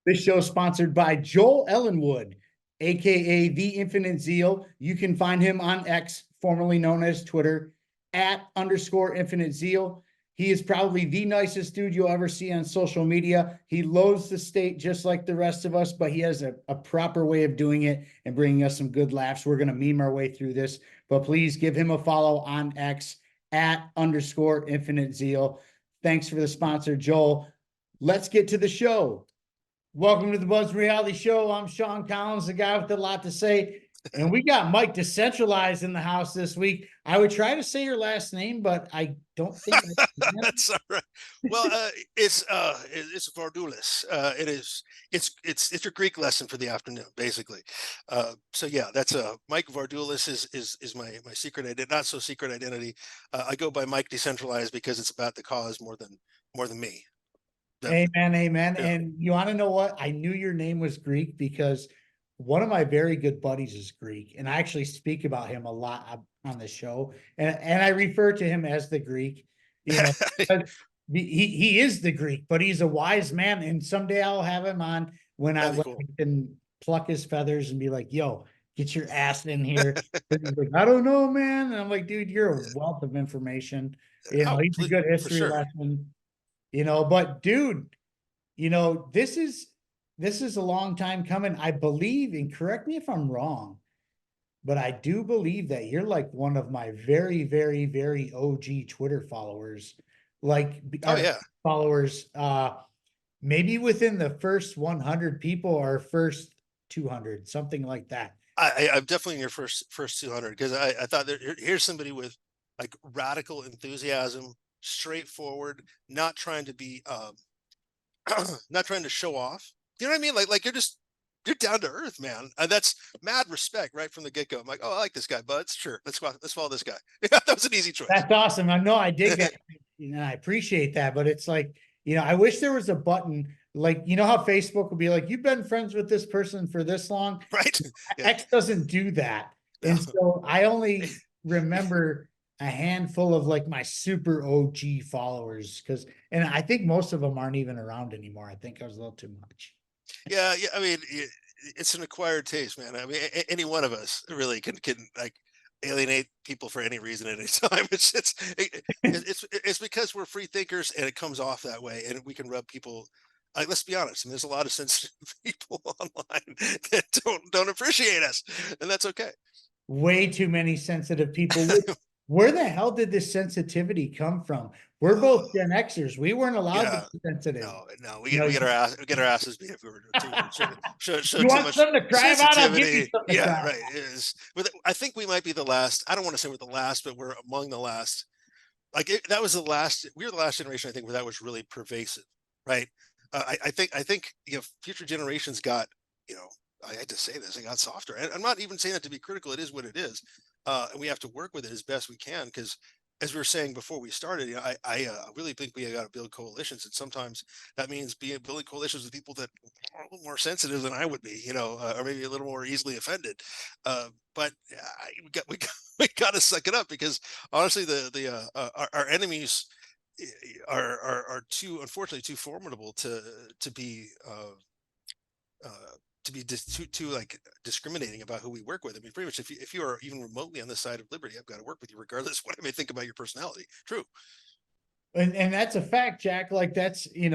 This show is sponsored by Joel Ellenwood, aka the Infinite Zeal. You can find him on X, formerly known as Twitter, @_Infinite Zeal. He is probably the nicest dude you'll ever see on social media. He loathes the state just like the rest of us, but he has a proper way of doing it and bringing us some good laughs. We're going to meme our way through this, but please give him a follow on X @_Infinite Zeal. Thanks for the sponsor, Joel. Let's get to the show. Welcome to the BudsnReality Show. I'm Sean Collins, the guy with a lot to say. And we got Mike Decentralize in the house this week. I would try to say your last name, but I don't think I can. That's all right. Well, it's Vardulis. It's your Greek lesson for the afternoon, basically. So yeah, that's Mike Vardulis is my secret identity, not so secret identity. I go by Mike Decentralized because it's about the cause more than me. Amen, amen. Yeah. And you want to know what? I knew your name was Greek because one of my very good buddies is Greek, and I actually speak about him a lot on the show, and I refer to him as the Greek. You know, he is the Greek, but he's a wise man, and someday I'll have him on when I That'd be cool. can pluck his feathers and be like, "Yo, get your ass in here." He's like, "I don't know, man," and I'm like, "Dude, you're a wealth of information." You know, Oh, he's a good for history sure. lesson. But dude, this is a long time coming. I believe, and correct me if I'm wrong, but I do believe that you're like one of my very, very, very OG Twitter followers. Like Oh our yeah. followers, maybe within the first 100 people or first 200, something like that. I'm definitely in your first 200 because I thought that here's somebody with like radical enthusiasm, straightforward, not trying to be not trying to show off. You know what I mean? Like you're down to earth, man. And that's mad respect right from the get go. I'm like, oh, I like this guy, Buds. Sure, let's follow this guy. That was an easy choice. That's awesome. I know I dig that, and I appreciate that. But it's like, I wish there was a button like, how Facebook would be like, you've been friends with this person for this long. Right? Yeah. X doesn't do that. No. And so I only remember a handful of like my super OG followers and I think most of them aren't even around anymore. I think I was a little too much. Yeah, yeah. I mean, it's an acquired taste, man. I mean, any one of us really can like alienate people for any reason at any time. It's because we're free thinkers and it comes off that way, and we can rub people. Like, let's be honest. I mean, there's a lot of sensitive people online that don't appreciate us, and that's okay. Way too many sensitive people. Where the hell did this sensitivity come from? We're both Gen Xers. We weren't allowed to Yeah. be sensitive. No, You know, we get our asses beat if we were show you too want much something to cry about? I'll give you sensitivity. something to Yeah, cry right. I think we might be the last. I don't want to say we're the last, but we're among the last. Like that was the last. We were the last generation, I think, where that was really pervasive, right? I think future generations got you know. I hate to say this, they got softer, and I'm not even saying that to be critical. It is what it is, and we have to work with it as best we can because as we were saying before we started, I really think we got to build coalitions, and sometimes that means building coalitions with people that are a little more sensitive than I would be, or maybe a little more easily offended. But we got to suck it up because honestly, our enemies are too unfortunately too formidable to be. Too like discriminating about who we work with. I mean, pretty much if you are even remotely on the side of liberty, I've got to work with you regardless of what I may think about your personality. True. and that's a fact, Jack. Like that's and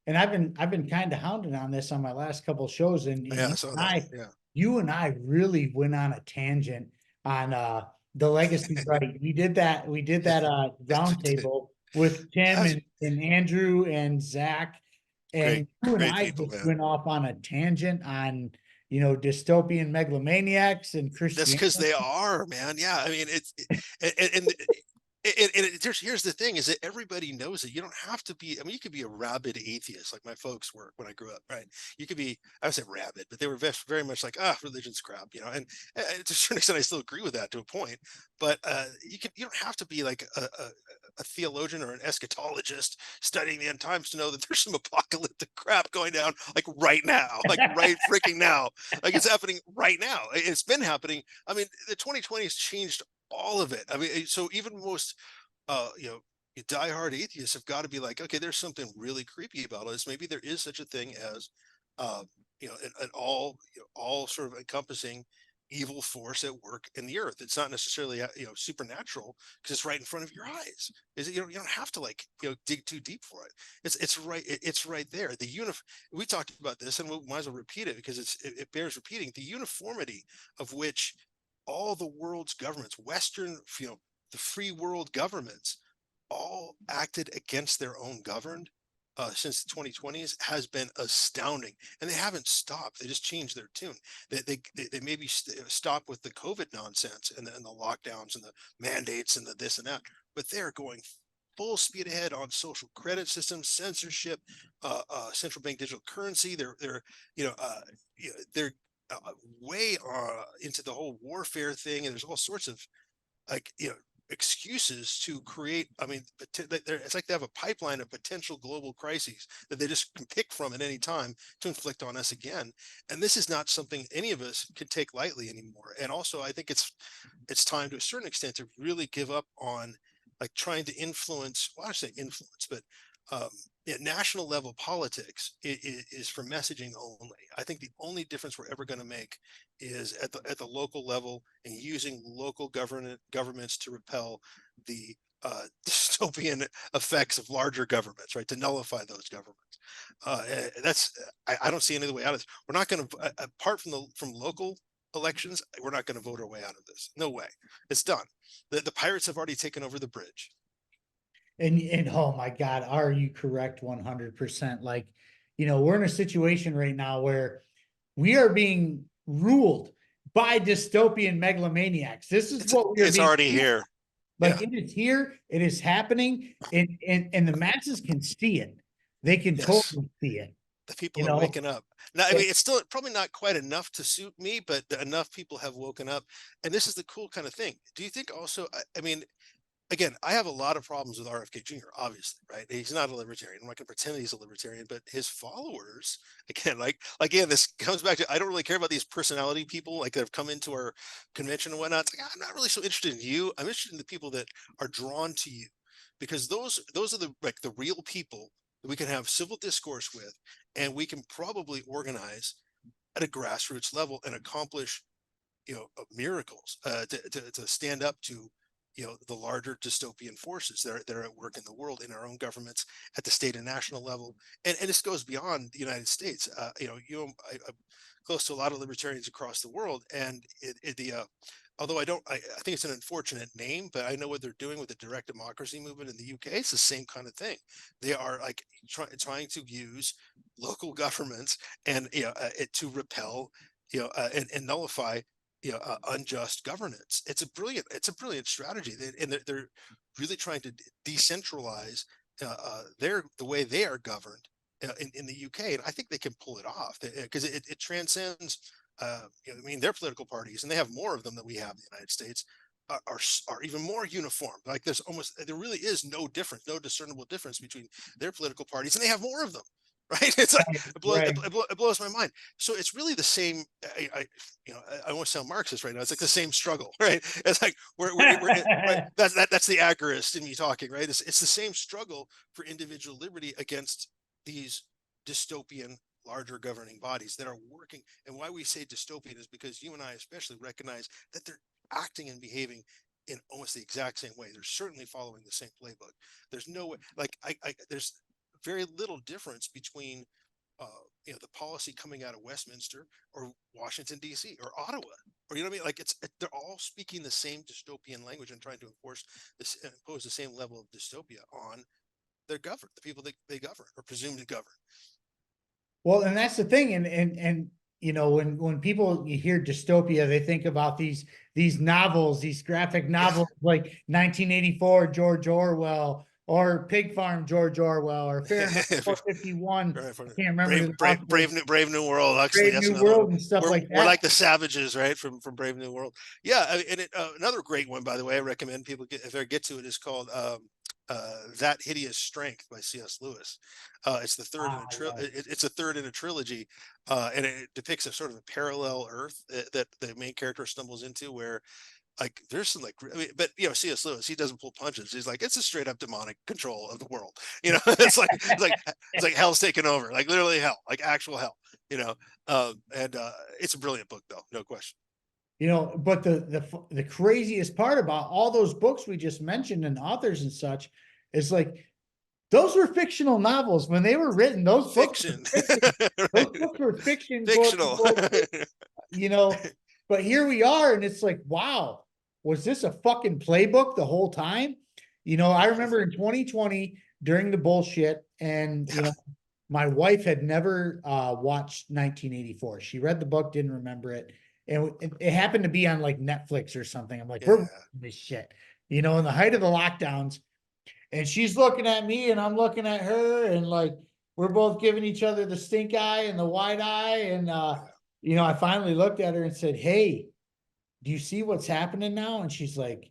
I've been kind of hounding on this on my last couple shows, and Yeah, I saw that. Yeah. you and I really went on a tangent on the legacy, right? We did that roundtable with Tim and Andrew and Zach, Great, and you and great I people, just man. went off on a tangent on dystopian megalomaniacs and That's Christianity. because they are, man. Yeah, I mean, and here's the thing: is that everybody knows it. You don't have to be. I mean, you could be a rabid atheist, like my folks were when I grew up, right? You could be. I would say rabid, but they were very much like, religion's crap, And to a certain extent, I still agree with that to a point. But you don't have to be like a theologian or an eschatologist studying the end times to know that there's some apocalyptic crap going down, like right now, like right freaking now, like it's happening right now. It's been happening. I mean, the 2020 has changed all of it. I mean, so even most, uh, you know, diehard atheists have got to be like, okay, there's something really creepy about this. Maybe there is such a thing as an all, all sort of encompassing evil force at work in the earth. It's not necessarily, supernatural, because it's right in front of your eyes. Is it, you don't have to dig too deep for it. It's right there. We talked about this, and we might as well repeat it because it bears repeating. The uniformity of which all the world's governments, Western, the free world governments, all acted against their own governed since the 2020s has been astounding, and they haven't stopped. They just changed their tune. They maybe stop with the COVID nonsense and the lockdowns and the mandates and the this and that, but they're going full speed ahead on social credit systems, censorship, central bank digital currency. They're way into the whole warfare thing, and there's all sorts of excuses to create. I mean, it's like they have a pipeline of potential global crises that they just can pick from at any time to inflict on us again. And this is not something any of us can take lightly anymore. And also, I think it's time to a certain extent to really give up on trying to influence. Well, I say influence, but national level politics is for messaging only. I think the only difference we're ever going to make is at the local level, and using local governments to repel the dystopian effects of larger governments, right? To nullify those governments. I don't see any other way out of this. We're not going to, apart from local elections, we're not going to vote our way out of this. No way. It's done. The pirates have already taken over the bridge. And oh my God, are you correct 100%? We're in a situation right now where we are being ruled by dystopian megalomaniacs. This is what we are It's already here. It is here, it is happening, and the masses can see it. They can totally see it. The people are waking up. Now, I mean, it's still probably not quite enough to suit me, but enough people have woken up. And this is the cool kind of thing. Do you think also, I mean, again, I have a lot of problems with RFK Jr., obviously, right? He's not a libertarian. I'm not going to pretend he's a libertarian, but his followers, again, this comes back to, I don't really care about these personality people that have come into our convention and whatnot. It's I'm not really so interested in you. I'm interested in the people that are drawn to you, because those are the real people that we can have civil discourse with, and we can probably organize at a grassroots level and accomplish, miracles to stand up to the larger dystopian forces that are at work in the world, in our own governments, at the state and national level. And this goes beyond the United States. I'm close to a lot of libertarians across the world, and although I think it's an unfortunate name, but I know what they're doing with the direct democracy movement in the UK. It's the same kind of thing. They are trying to use local governments and to repel and nullify unjust governance. It's a brilliant strategy, and they're really trying to decentralize the way they are governed in the UK, and I think they can pull it off because it transcends. I mean, their political parties, and they have more of them than we have in the United States, are even more uniform. There really is no discernible difference between their political parties, and they have more of them. Right? It's it blows my mind. So it's really the same. I won't sound Marxist right now. It's the same struggle, right? It's we're right? That's the agorist in me talking, right? It's the same struggle for individual liberty against these dystopian larger governing bodies that are working. And why we say dystopian is because you and I especially recognize that they're acting and behaving in almost the exact same way. They're certainly following the same playbook. There's no way, there's very little difference between the policy coming out of Westminster or Washington D.C. or Ottawa, or what I mean. They're all speaking the same dystopian language and trying to impose the same level of dystopia on the people that they govern or presume to govern. Well, and that's the thing, and when people hear dystopia, they think about these novels, these graphic novels like 1984 George Orwell, or Pig Farm George Orwell, or Fahrenheit 451. I can't remember. Brave New World. Actually, Brave New World and stuff like that. We're like the savages, right? From Brave New World. Yeah, and another great one, by the way, I recommend people if they get to it, is called That Hideous Strength by C.S. Lewis. It's the third it's a third in a trilogy, and it depicts a sort of a parallel Earth that the main character stumbles into, where there's some but C.S. Lewis, he doesn't pull punches. He's it's a straight up demonic control of the world. It's like hell's taken over, literally hell, actual hell. you know, it's a brilliant book though, no question. You know, but the craziest part about all those books we just mentioned and authors and such is like those were fictional novels when they were written. Those books were Fiction. fiction. Those Right. books were fiction, quote Fictional. unquote, you know. But here we are, and it's like, wow, was this a fucking playbook the whole time? You know, I remember in 2020 during the bullshit, and you Yeah. know, my wife had never watched 1984. She read the book, didn't remember it. And it happened to be on like Netflix or something. I'm like, we're Yeah. watching this shit, you know, in the height of the lockdowns. And she's looking at me and I'm looking at her, and like we're both giving each other the stink eye and the wide eye. And you know, I finally looked at her and said, "Hey, do you see what's happening now?" And she's like,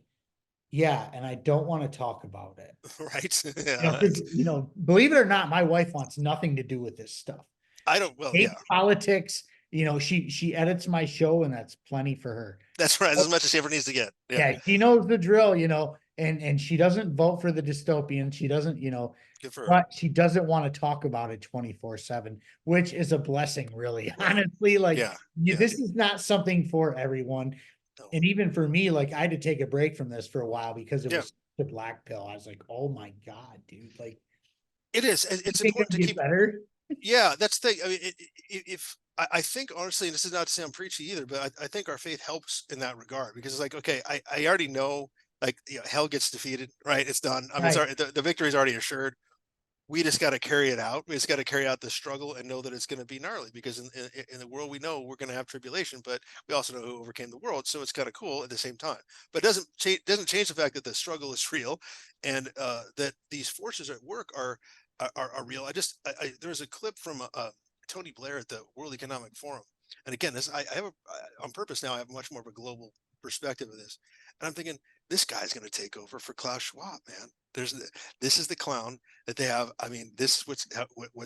"Yeah, and I don't want to talk about it." Right. You know, Yeah. 'cause, you know, believe it or not, my wife wants nothing to do with this stuff. I don't, well, Hate yeah, politics. You know, she edits my show, and that's plenty for her. that's right. As much as she ever needs to get. Yeah. Yeah, she knows the drill, you know, and she doesn't vote for the dystopian. She doesn't, you know, Good for her. but she doesn't want to talk about it 24/7, which is a blessing, really. Right. Honestly, like Yeah. Yeah. this is not something for everyone. No. And even for me, like I had to take a break from this for a while because it Yeah. was the black pill. I was like, oh my God, dude. Like, It is. you It's think important it'll to get keep. better? Yeah, that's the thing. I mean, if I think honestly, and this is not to sound preachy either, but I think our faith helps in that regard, because it's like, okay, I already know, like, you know, hell gets defeated, right? It's done. I mean, Right. the victory is already assured. We just got to carry it out. We just got to carry out the struggle and know that it's going to be gnarly, because in the world we know we're going to have tribulation, but we also know who overcame the world. So it's kind of cool at the same time, but it doesn't change the fact that the struggle is real, and that these forces at work are real. There's a clip from Tony Blair at the World Economic Forum, and again, this I have on purpose now. I have much more of a global perspective of this, and I'm thinking this guy's going to take over for Klaus Schwab, man. This is the clown that they have. I mean, this is what's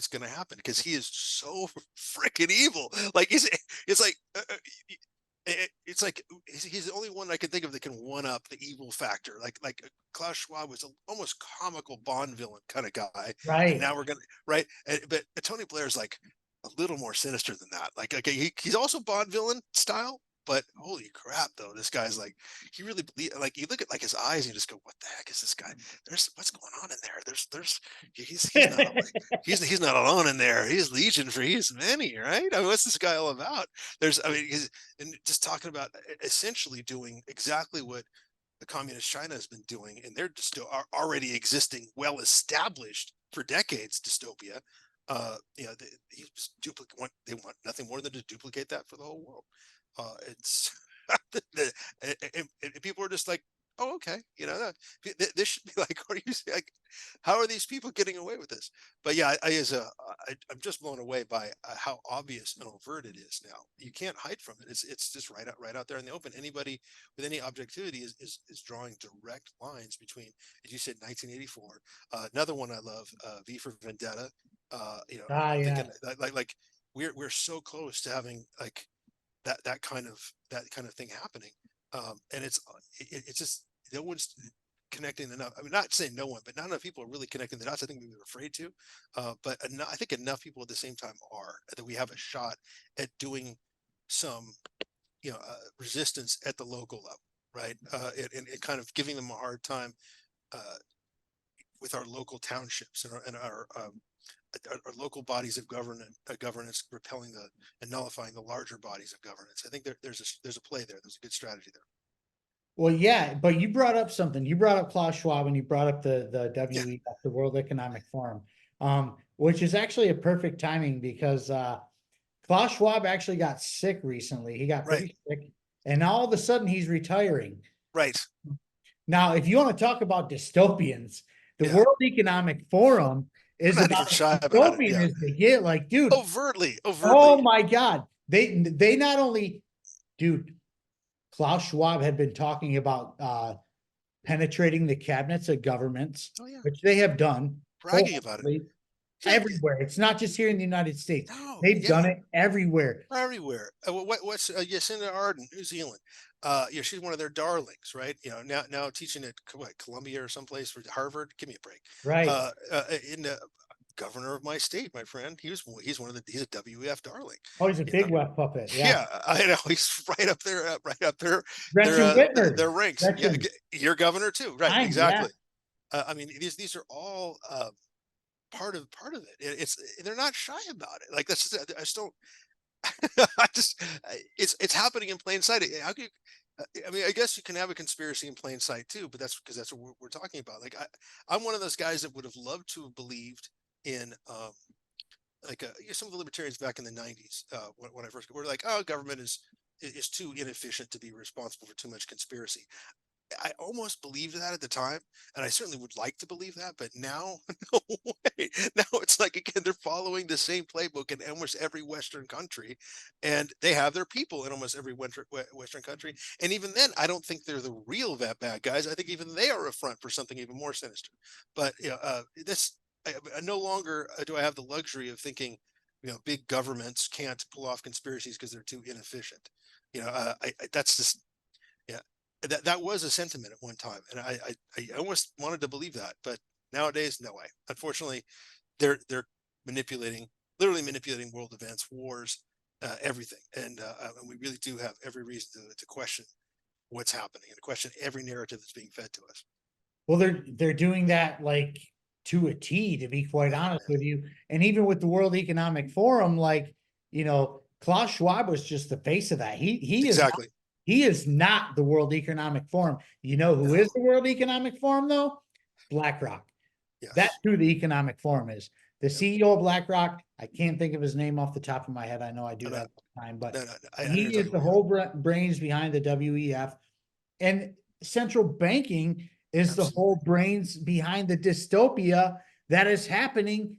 going to happen, because he is so freaking evil. Like it's like it's like he's the only one I can think of that can one up the evil factor. Like Klaus Schwab was an almost comical Bond villain kind of guy, and Right. now we're gonna right. But Tony Blair is like a little more sinister than that. Like, okay, he's also Bond villain style, but holy crap, though, this guy's like, he really like, you look at like his eyes and you just go, what the heck is this guy? There's what's going on in there. He's not he's not alone in there. He's legion for he's many, right? I mean, what's this guy all about? I mean, he's and just talking about essentially doing exactly what the communist China has been doing, and they're just already existing, well established for decades dystopia. You know, they want nothing more than to duplicate that for the whole world. It's and people are just like, oh, okay, you know, this should be like, what are you saying? Like, how are these people getting away with this? But yeah, I'm just blown away by how obvious and overt it is now. You can't hide from it. It's just right out there in the open. Anybody with any objectivity is drawing direct lines between, as you said, 1984. Another one I love, V for Vendetta. You know, Ah, I'm yeah. thinking like we're so close to having like that kind of thing happening, and it's just no one's connecting enough. I mean, not saying no one, but not enough people are really connecting the dots. I think we were afraid to, but I think enough people at the same time are, that we have a shot at doing some, you know, resistance at the local level, right? And kind of giving them a hard time uh, with our local townships and our local bodies of governance repelling and nullifying the larger bodies of governance. I think there's a play there. There's a good strategy there. Well, yeah, but you brought up something. You brought up Klaus Schwab and you brought up the Yeah, WEF, the World Economic Forum, which is actually a perfect timing because Klaus Schwab actually got sick recently. He got right, pretty sick, and now all of a sudden he's retiring. right. Now, if you want to talk about dystopians, the Yeah, World Economic Forum we're is not even about shy about it. dystopian Yeah, as they get. Like, dude, overtly. oh my God, they not only, dude, Klaus Schwab had been talking about penetrating the cabinets of governments, Oh yeah, which they have done bragging about it. wholeheartedly Yeah, everywhere. It's not just here in the United States. no, They've done yeah, it everywhere. everywhere. What's Jacinda Ardern, New Zealand? Yeah, she's one of their darlings, right? You know, now teaching at Columbia or someplace, for Harvard. Give me a break. Right. Uh, in governor of my state, my friend. He's a WEF darling. Oh, he's a You know? big web puppet. Yeah. Yeah, I know. He's right up there, Gretchen Whitmer. their ranks. Yeah, Gretchen. your governor too, right? Yeah. Exactly. I mean, these are all part of it. It's they're not shy about it. Like that's just, I just don't. I just it's happening in plain sight. How can you, I mean, I guess you can have a conspiracy in plain sight too, but that's because that's what we're talking about. Like I'm one of those guys that would have loved to have believed in like some of the libertarians back in the 90s when I first were like, oh, government is too inefficient to be responsible for too much conspiracy. I almost believed that at the time, and I certainly would like to believe that, but now, no way. Now it's like, again, they're following the same playbook in almost every Western country, and they have their people in almost every Western country. And even then, I don't think they're the real bad guys. I think even they are a front for something even more sinister. But I no longer do I have the luxury of thinking, big governments can't pull off conspiracies because they're too inefficient. That's just, yeah. That was a sentiment at one time, and I almost wanted to believe that, but nowadays, no way. Unfortunately, they're literally manipulating world events, wars, everything, and we really do have every reason to question what's happening and to question every narrative that's being fed to us. Well, they're doing that like to a T, to be quite honest with you. And even with the World Economic Forum, like, Klaus Schwab was just the face of that. Exactly. He is not the World Economic Forum. You know who is the World Economic Forum, though? BlackRock. Yes. That's who the Economic Forum is. The CEO of BlackRock, I can't think of his name off the top of my head. I know I do that all the time, but he is the whole brains behind the WEF. And central banking is the whole brains behind the dystopia that is happening,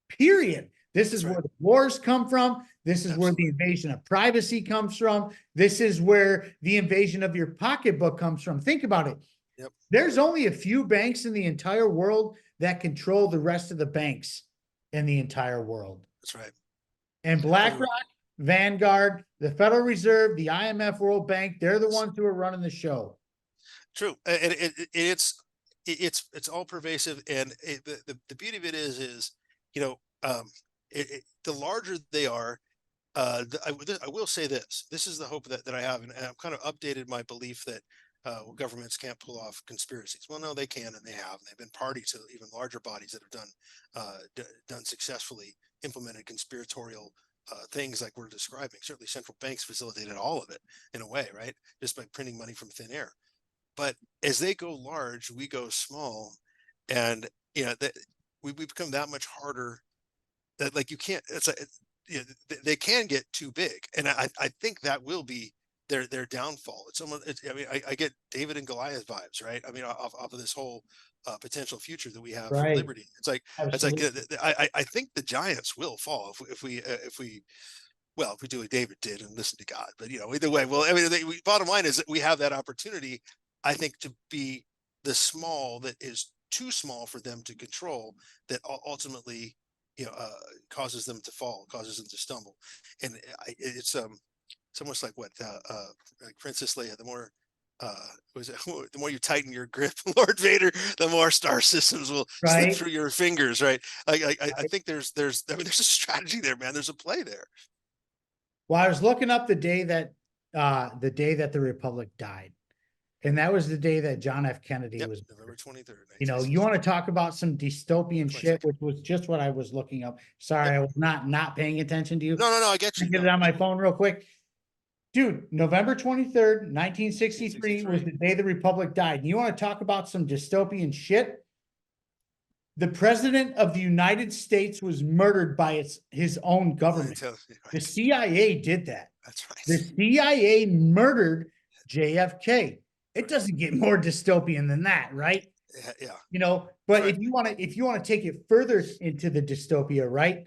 period. This is where the wars come from. This is where the invasion of privacy comes from. This is where the invasion of your pocketbook comes from. Think about it. Yep. There's only a few banks in the entire world that control the rest of the banks in the entire world. That's right. And BlackRock, Vanguard, the Federal Reserve, the IMF, World Bank, they're the ones who are running the show. True. And it's all pervasive. And the beauty of it is, the larger they are, I will say this is the hope that I have, and I've kind of updated my belief that governments can't pull off conspiracies. Well, no, they can, and they have. And they've been party to even larger bodies that have done successfully implemented conspiratorial things like we're describing. Certainly, central banks facilitated all of it in a way, right? Just by printing money from thin air. But as they go large, we go small, and that we become that much harder. That like you can't. It's like they can get too big, and I think that will be their downfall. It's almost. I mean, I get David and Goliath vibes, right? I mean, off of this whole potential future that we have for liberty. It's like I think the giants will fall if we do what David did and listen to God. But either way, well, I mean, bottom line is that we have that opportunity, I think, to be the small that is too small for them to control, that ultimately causes them to fall, causes them to stumble. And it's almost like what like Princess Leia, the more the more you tighten your grip, Lord Vader, the more star systems will slip through your fingers, right? I think there's a strategy there, man. There's a play there. Well, I was looking up the day that the Republic died. And that was the day that John F. Kennedy was November 23rd. You want to talk about some dystopian shit, which was just what I was looking up. Sorry, I was not paying attention to you. No, I get you. Get it on my phone real quick. Dude, November 23rd, 1963 was the day the Republic died. You want to talk about some dystopian shit? The president of the United States was murdered by his own government. The CIA did that. That's right. The CIA murdered JFK. It doesn't get more dystopian than that, right? Yeah. But if you want to take it further into the dystopia, right?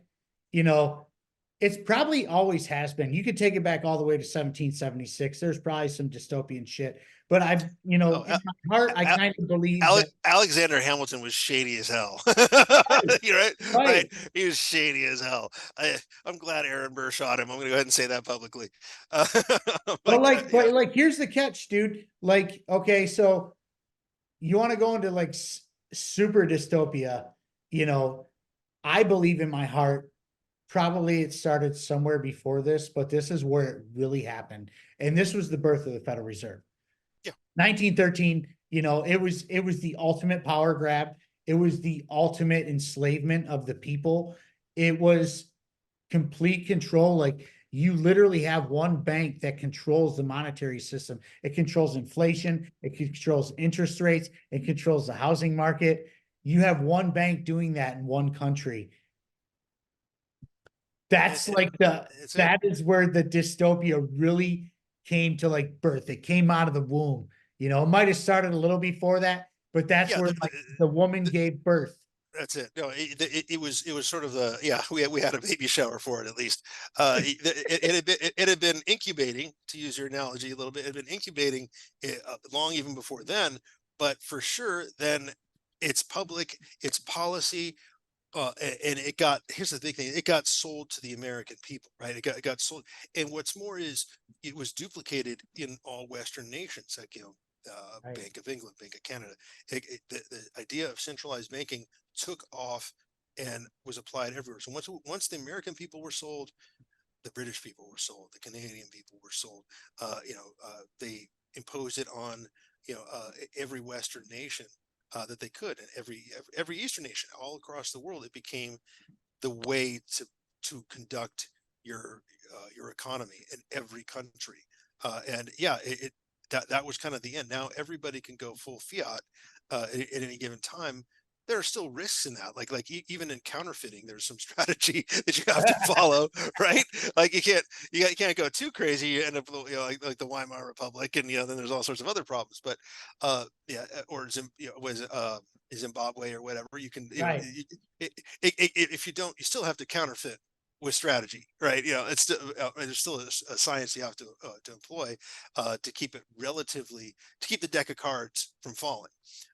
It's probably always has been. You could take it back all the way to 1776. There's probably some dystopian shit. But in my heart, I kind of believe Alexander Hamilton was shady as hell. Right. He was shady as hell. I'm glad Aaron Burr shot him. I'm going to go ahead and say that publicly. But here's the catch, dude. Like, okay, so you want to go into like super dystopia, I believe in my heart, probably it started somewhere before this, but this is where it really happened. And this was the birth of the Federal Reserve. Yeah. 1913, it was the ultimate power grab. It was the ultimate enslavement of the people. It was complete control. Like, you literally have one bank that controls the monetary system. It controls inflation, it controls interest rates, it controls the housing market. You have one bank doing that in one country. That's like It's it. that is where the dystopia really came to like birth. It came out of the womb. It might have started a little before that, but that's Yeah, where like the woman gave birth. that's it. No, it was sort of the, yeah, we had a baby shower for it at least. It had been incubating, to use your analogy a little bit. It had been incubating long even before then, but for sure then it's public, it's policy. And it got, here's the big thing, it got sold to the American people, right? It got sold. And what's more is it was duplicated in all Western nations, like, Right. Bank of England, Bank of Canada. The idea of centralized banking took off and was applied everywhere. So once the American people were sold, the British people were sold, the Canadian people were sold. They imposed it on every Western nation that they could, and every Eastern nation all across the world. It became the way to conduct your economy in every country. And yeah, that was kind of the end. Now everybody can go full fiat at any given time. There are still risks in that, even in counterfeiting, there's some strategy that you have to follow, right? Like you can't go too crazy. You end up, like the Weimar Republic, and then there's all sorts of other problems. But or Zimbabwe or whatever. You can, Right. if you don't, you still have to counterfeit with strategy, right? It's there's still a science you have to employ to keep it relatively, to keep the deck of cards from falling.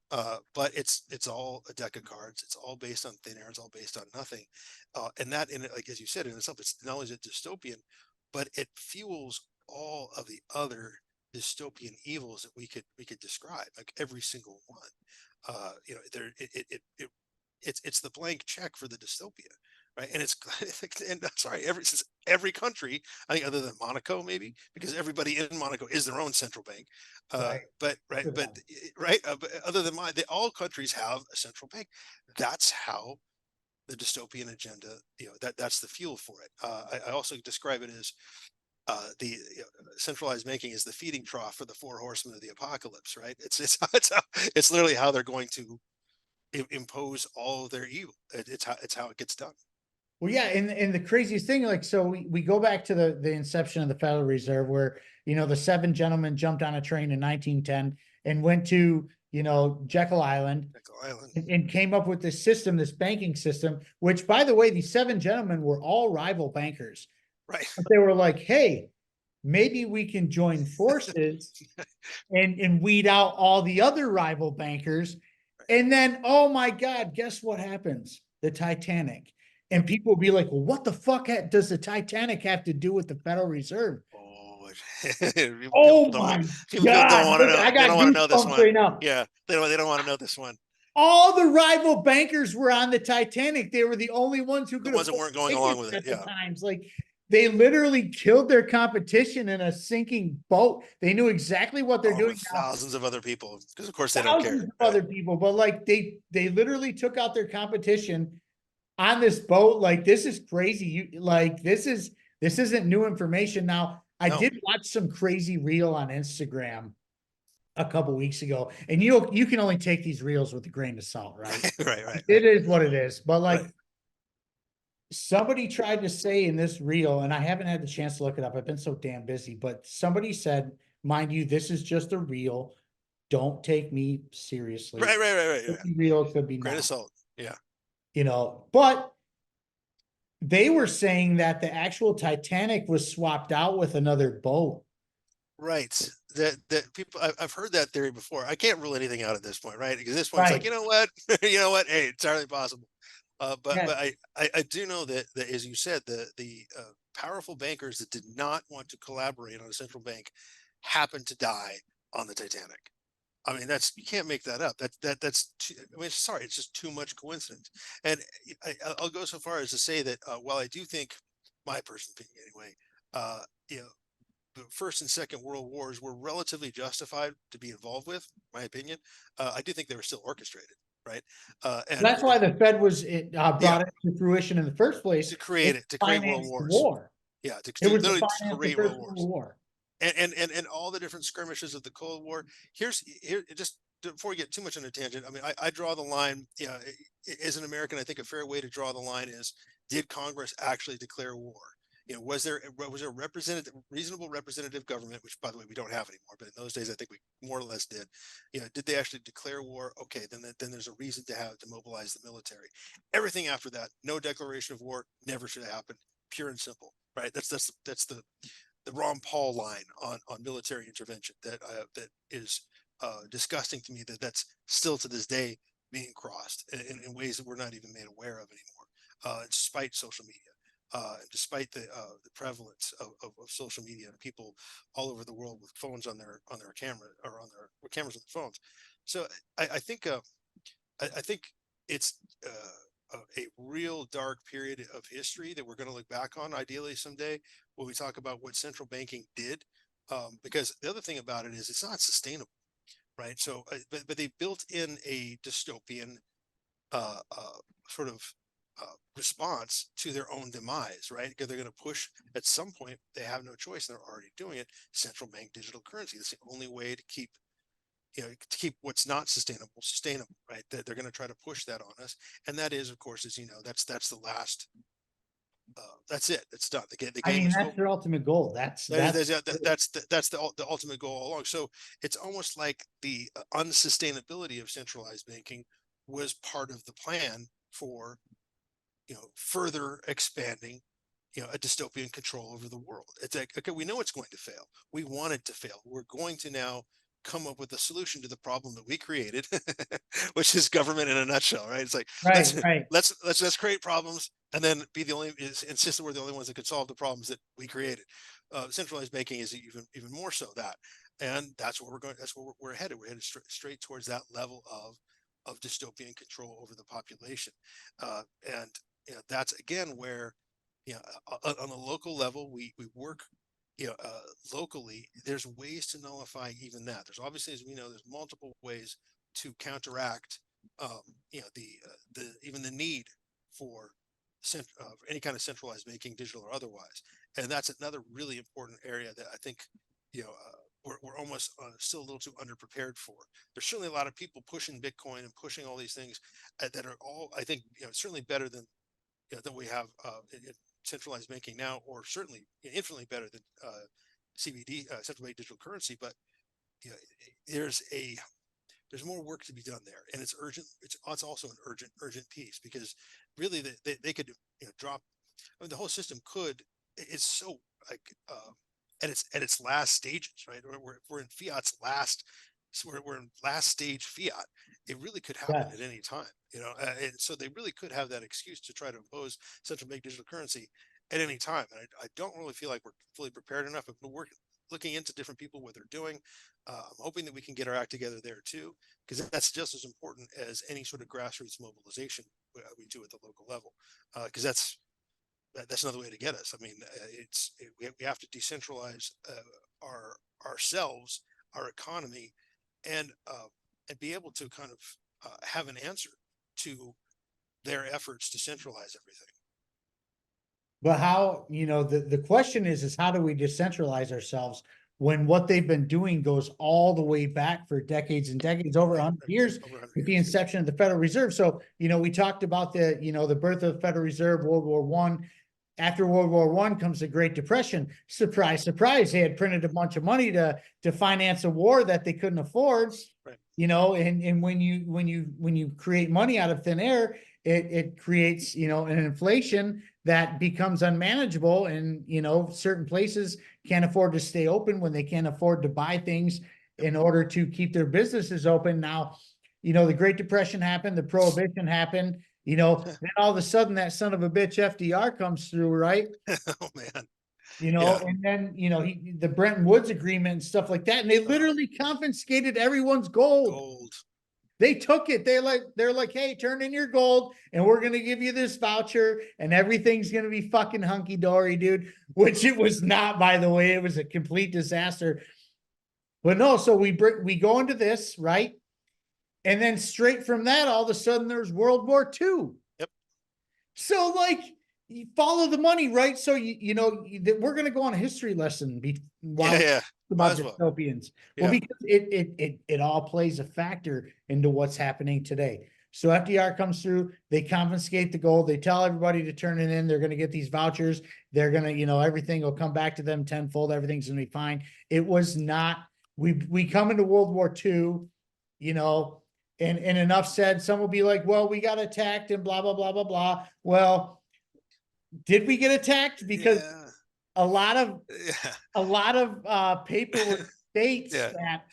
But it's all a deck of cards. It's all based on thin air. It's all based on nothing. And that, in it, like as you said, in itself, it's not only is it dystopian, but it fuels all of the other dystopian evils that we could describe, like every single one. There it's the blank check for the dystopia, right? And it's and sorry, every country, I think, other than Monaco, maybe, because everybody in Monaco is their own central bank. Right. But right, but right, but other than mine, all countries have a central bank. That's how the dystopian agenda, that's the fuel for it. I also describe it as the centralized banking is the feeding trough for the four horsemen of the apocalypse, right? It's literally how they're going to impose all of their evil. It's how it gets done. Well, yeah, and the craziest thing, like, so we go back to the inception of the Federal Reserve, where the seven gentlemen jumped on a train in 1910 and went to Jekyll Island, and came up with this system, this banking system. Which, by the way, these seven gentlemen were all rival bankers. Right. But they were like, "Hey, maybe we can join forces and weed out all the other rival bankers." And then, oh my God, guess what happens? The Titanic. And people will be like, well, what the fuck does the Titanic have to do with the Federal Reserve? Oh, Oh my people don't God. want to Look, know. I They got don't want to know this goosebumps one. right now. Yeah, they don't want to know this one. All the rival bankers were on the Titanic. They were the only ones who The could ones that afford weren't going along tickets with it. at the Yeah. times. Like, they literally killed their competition in a sinking boat. They knew exactly what they're doing With now. thousands of other people, because of course they don't Thousands care. of other people, but like they literally took out their competition on this boat. Like, this is crazy. This isn't new information. Now, I No. did watch some crazy reel on Instagram a couple weeks ago, and you can only take these reels with a grain of salt, right? Right. It is what it is. But like, Right. somebody tried to say in this reel, and I haven't had the chance to look it up. I've been so damn busy, but somebody said, mind you, this is just a reel. Don't take me seriously. Right. Could Yeah. be real, it could be Grain of not. salt. Yeah. But they were saying that the actual Titanic was swapped out with another boat. Right. That people, I've heard that theory before. I can't rule anything out at this point, right? Because this one's like, Right. you know what, you know what? Hey, it's entirely possible. But Yeah. I do know that as you said, the powerful bankers that did not want to collaborate on a central bank happened to die on the Titanic. I mean, you can't make that up. That's too, I mean, sorry, it's just too much coincidence. And I'll go so far as to say that while I do think, my personal opinion anyway, you know, the First and Second World Wars were relatively justified to be involved with, in my opinion. I do think they were still orchestrated, right? And That's why the Fed was yeah, brought it to fruition in the first place. It to create world financed the wars. war. Yeah, It was to literally to finance the create first world World wars. War. And all the different skirmishes of the Cold War. Here, just before we get too much on a tangent, I mean, I draw the line. Yeah, as an American, I think a fair way to draw the line is: did Congress actually declare war? You know, was there reasonable representative government, which by the way we don't have anymore, but in those days I think we more or less did. You know, did they actually declare war? Okay, then there's a reason to mobilize the military. Everything after that, no declaration of war, never should have happened. Pure and simple, right? That's the Ron Paul line on military intervention that is disgusting to me, that's still to this day being crossed in ways that we're not even made aware of anymore, despite social media. Despite the prevalence of social media and people all over the world with phones on their camera or on their with cameras on their phones. So I think I think it's a real dark period of history that we're going to look back on ideally someday when we talk about what central banking did. Because the other thing about it is it's not sustainable, right? So, but they built in a dystopian sort of response to their own demise, right? Because they're going to push at some point. They have no choice, and they're already doing it. Central bank digital currency. That's the only way to keep what's not sustainable, right? That they're going to try to push that on us, and that is, of course, as you know, that's the last. That's it. It's done. The I game mean, is that's over. their ultimate goal. That's The ultimate goal all along. So it's almost like the unsustainability of centralized banking was part of the plan for further expanding a dystopian control over the world. It's like, okay, we know it's going to fail. We want it to fail. We're going to now come up with a solution to the problem that we created, which is government in a nutshell, right? It's like right. let's create problems and then insist that we're the only ones that could solve the problems that we created. Centralized banking is even more so that, and that's where we're going. That's where we're headed. We're headed straight towards that level of dystopian control over the population, and that's again where on the local level we work locally. There's ways to nullify even that. There's obviously, as we know, there's multiple ways to counteract the even the need for any kind of centralized banking, digital or otherwise. And that's another really important area that I think we're almost still a little too underprepared for. There's certainly a lot of people pushing Bitcoin and pushing all these things that are all, I think, certainly better than we have in centralized banking now, or certainly infinitely better than CBD, central bank digital currency. But there's more work to be done there, and it's urgent. It's also an urgent piece, because really they could drop. I mean, the whole system could. It's so like at its last stages, right? We're in fiat's last. So we're in last stage fiat. It really could happen at any time, and so they really could have that excuse to try to impose central bank digital currency at any time. And I don't really feel like we're fully prepared enough. But we're looking into different people, what they're doing. I'm hoping that we can get our act together there too, because that's just as important as any sort of grassroots mobilization we do at the local level, because that's another way to get us. I mean, we have to decentralize ourselves, our economy, and be able to kind of have an answer to their efforts to centralize everything. But how, the question is how do we decentralize ourselves when what they've been doing goes all the way back for decades and decades, over 100 years, with the inception of the Federal Reserve. So, we talked about the birth of the Federal Reserve, World War One. After World War One comes the Great Depression. Surprise, surprise. They had printed a bunch of money to finance a war that they couldn't afford. Right. And when you create money out of thin air, it creates, an inflation that becomes unmanageable. And, certain places can't afford to stay open when they can't afford to buy things in order to keep their businesses open. Now, the Great Depression happened, the Prohibition happened. Then all of a sudden that son of a bitch FDR comes through, right? Oh man. Yeah. and then, the Bretton Woods agreement and stuff like that. And they literally confiscated everyone's gold. Gold. They took it. They're like, hey, turn in your gold and we're going to give you this voucher and everything's going to be fucking hunky dory, dude, which it was not, by the way. It was a complete disaster. But no, so we go into this, right? And then straight from that, all of a sudden there's World War II. Yep. So like, you follow the money, right? So we're going to go on a history lesson while Yeah. about Well. dystopians. Yeah. Well, because it all plays a factor into what's happening today. So FDR comes through, they confiscate the gold, they tell everybody to turn it in, they're going to get these vouchers, they're going to, everything will come back to them tenfold, everything's going to be fine. It was not. We come into World War II, and enough said, some will be like, well, we got attacked and blah, blah, blah, blah, blah. Well, did we get attacked? Because a lot of paperwork states that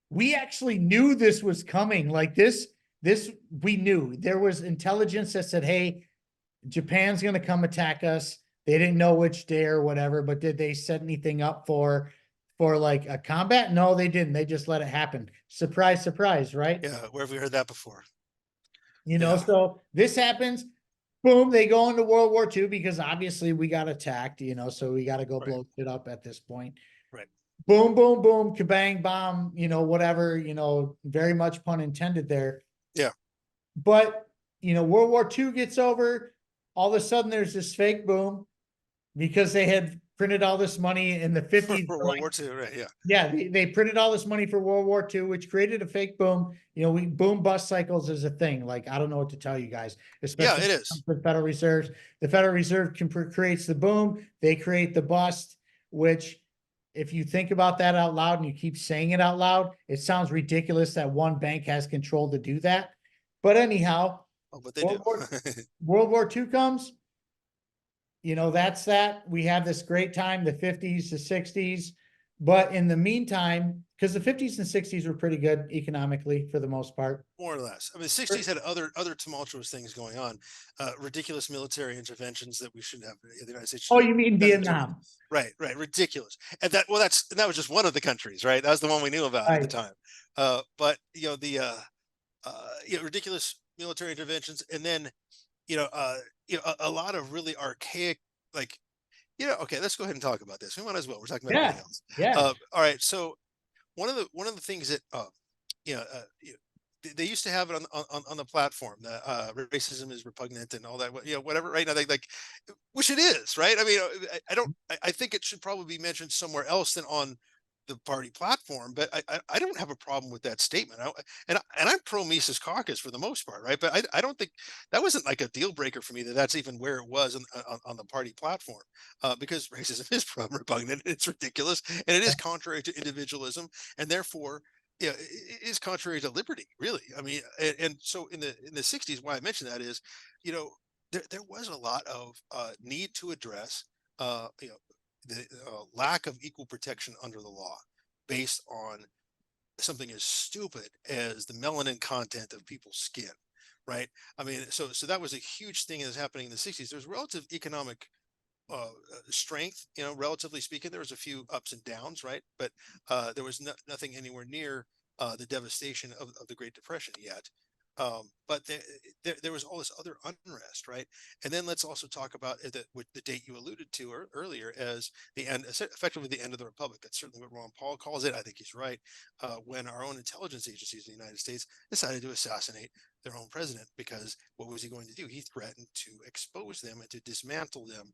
we actually knew this was coming. Like this, we knew. There was intelligence that said, hey, Japan's going to come attack us. They didn't know which day or whatever, but did they set anything up for like a combat? No, they didn't. They just let it happen. Surprise, surprise, right? Yeah. Where have we heard that before? So this happens. Boom, they go into World War II because obviously we got attacked, so we got to go blow shit up at this point. Right. Boom, boom, boom, kabang, bomb, whatever, very much pun intended there. Yeah. But, World War II gets over. All of a sudden there's this fake boom because they had printed all this money in the 50s. For World War II, right? Yeah. Yeah, they printed all this money for World War II, which created a fake boom. Boom bust cycles is a thing. Like, I don't know what to tell you guys. Especially it is. The Federal Reserve. The Federal Reserve creates the boom. They create the bust, which, if you think about that out loud and you keep saying it out loud, it sounds ridiculous that one bank has control to do that. But anyhow, but they do. World War II comes. That's that. We have this great time, the 50s, the 60s. But in the meantime, because the 50s and 60s were pretty good economically for the most part. More or less. I mean, the 60s had other tumultuous things going on. Ridiculous military interventions that we shouldn't have in the United States. Oh, you mean Vietnam? Right. Ridiculous. And that was just one of the countries, right? That was the one we knew about at the time. But ridiculous military interventions, and then a lot of really archaic, like, okay, let's go ahead and talk about this. We might as well. We're talking about everything else. Yeah. All right. So one of the things that they used to have it on the platform that racism is repugnant and all that, whatever, right? Now, which it is, right? I mean, I think it should probably be mentioned somewhere else than on the party platform, but I don't have a problem with that statement. And I'm pro Mises Caucus for the most part, right? But I don't think that wasn't like a deal breaker for me that's even where it was on the party platform, because racism is repugnant, it's ridiculous, and it is contrary to individualism, and therefore, it is contrary to liberty, really. I mean, and so in the 60s, why I mentioned that is, there was a lot of need to address, the lack of equal protection under the law based on something as stupid as the melanin content of people's skin, right? I mean, so that was a huge thing that was happening in the 60s. There's relative economic strength, relatively speaking. There was a few ups and downs, right? But there was nothing anywhere near the devastation of the Great Depression yet. But there was all this other unrest, right? And then let's also talk about the date you alluded to earlier as the end, effectively the end of the Republic. That's certainly what Ron Paul calls it. I think he's right. When our own intelligence agencies in the United States decided to assassinate their own president, because what was he going to do? He threatened to expose them and to dismantle them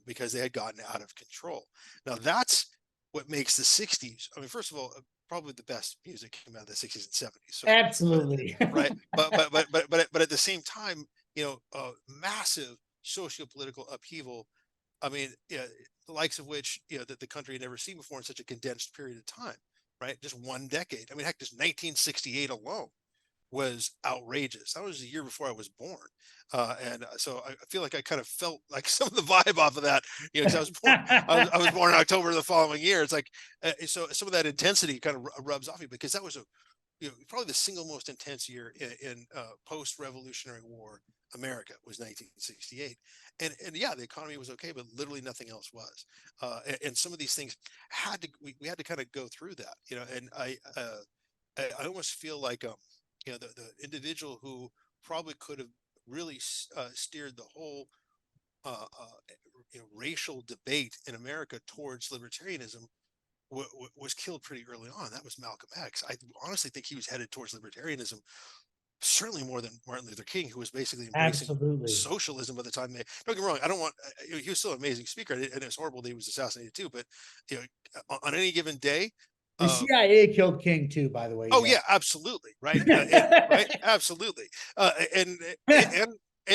because they had gotten out of control. Now that's what makes the 60s. I mean, first of all, probably the best music came out of the 60s and 70s. So, absolutely. Right. But at the same time, massive socio-political upheaval. I mean, the likes of which, that the country had never seen before in such a condensed period of time, right? Just one decade. I mean, heck, just 1968 alone was outrageous. That was the year before I was born. And so I feel like I kind of felt like some of the vibe off of that, because I was born in October of the following year. It's like, so some of that intensity kind of rubs off me, because that was probably the single most intense year in post-Revolutionary War America was 1968, and yeah, the economy was okay, but literally nothing else was. And some of these things we had to kind of go through that, and I almost feel like the individual who probably could have really steered the whole racial debate in America towards libertarianism was killed pretty early on. That was Malcolm X. I honestly think he was headed towards libertarianism, certainly more than Martin Luther King, who was basically embracing Absolutely. socialism by the time they. Don't get me wrong. I don't want. He was still an amazing speaker, and it's horrible that he was assassinated too. But on any given day. The CIA killed King too, by the way. Oh yeah, absolutely, right, right, absolutely, and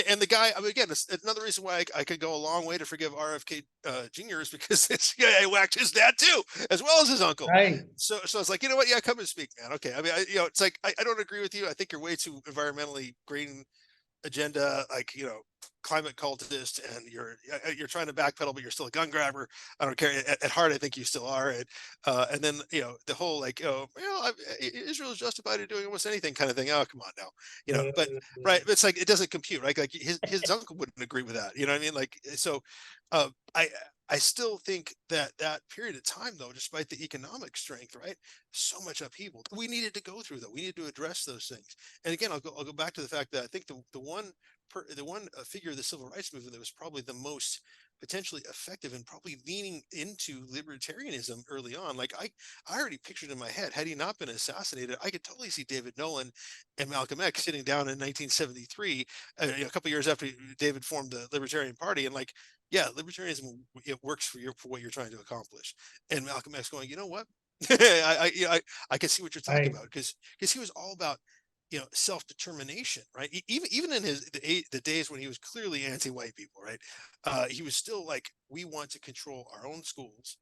and the guy. I mean, again, it's another reason why I could go a long way to forgive RFK Jr. is because the CIA whacked his dad too, as well as his uncle. Right. So it's like, you know what? Yeah, come and speak, man. Okay, I mean, it's like I don't agree with you. I think you're way too environmentally green agenda, like climate cultist, and you're trying to backpedal, but you're still a gun grabber. I don't care. At heart, I think you still are. And then the whole like Israel is justified in doing almost anything kind of thing. Oh, come on now, but right, it's like it doesn't compute, right? Like his uncle wouldn't agree with that. You know what I mean? Like so, I still think that period of time, though, despite the economic strength, right, so much upheaval we needed to go through, though. We need to address those things. And again, I'll go back to the fact that I think the one figure of the civil rights movement that was probably the most potentially effective and probably leaning into libertarianism early on. Like I already pictured in my head, had he not been assassinated, I could totally see David Nolan and Malcolm X sitting down in 1973, a couple of years after David formed the Libertarian Party, and like, yeah, libertarianism, it works for what you're trying to accomplish. And Malcolm X going, you know what? I can see what you're talking about, because he was all about self-determination, right? Even in the days when he was clearly anti-white people, right? He was still like, we want to control our own schools,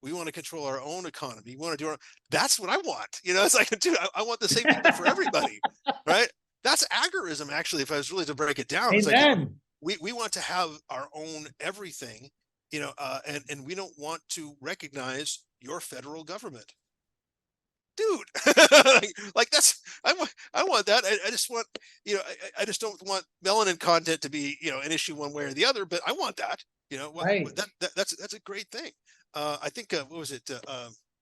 we want to control our own economy, we want to do that's what I want. It's like, dude, I want the same people for everybody, right? That's agorism, actually, if I was really to break it down. It's like, we want to have our own everything, and we don't want to recognize your federal government. Dude, like that's I want that. I just want I just don't want melanin content to be an issue one way or the other. But I want that. Right. That's a great thing. I think what was it?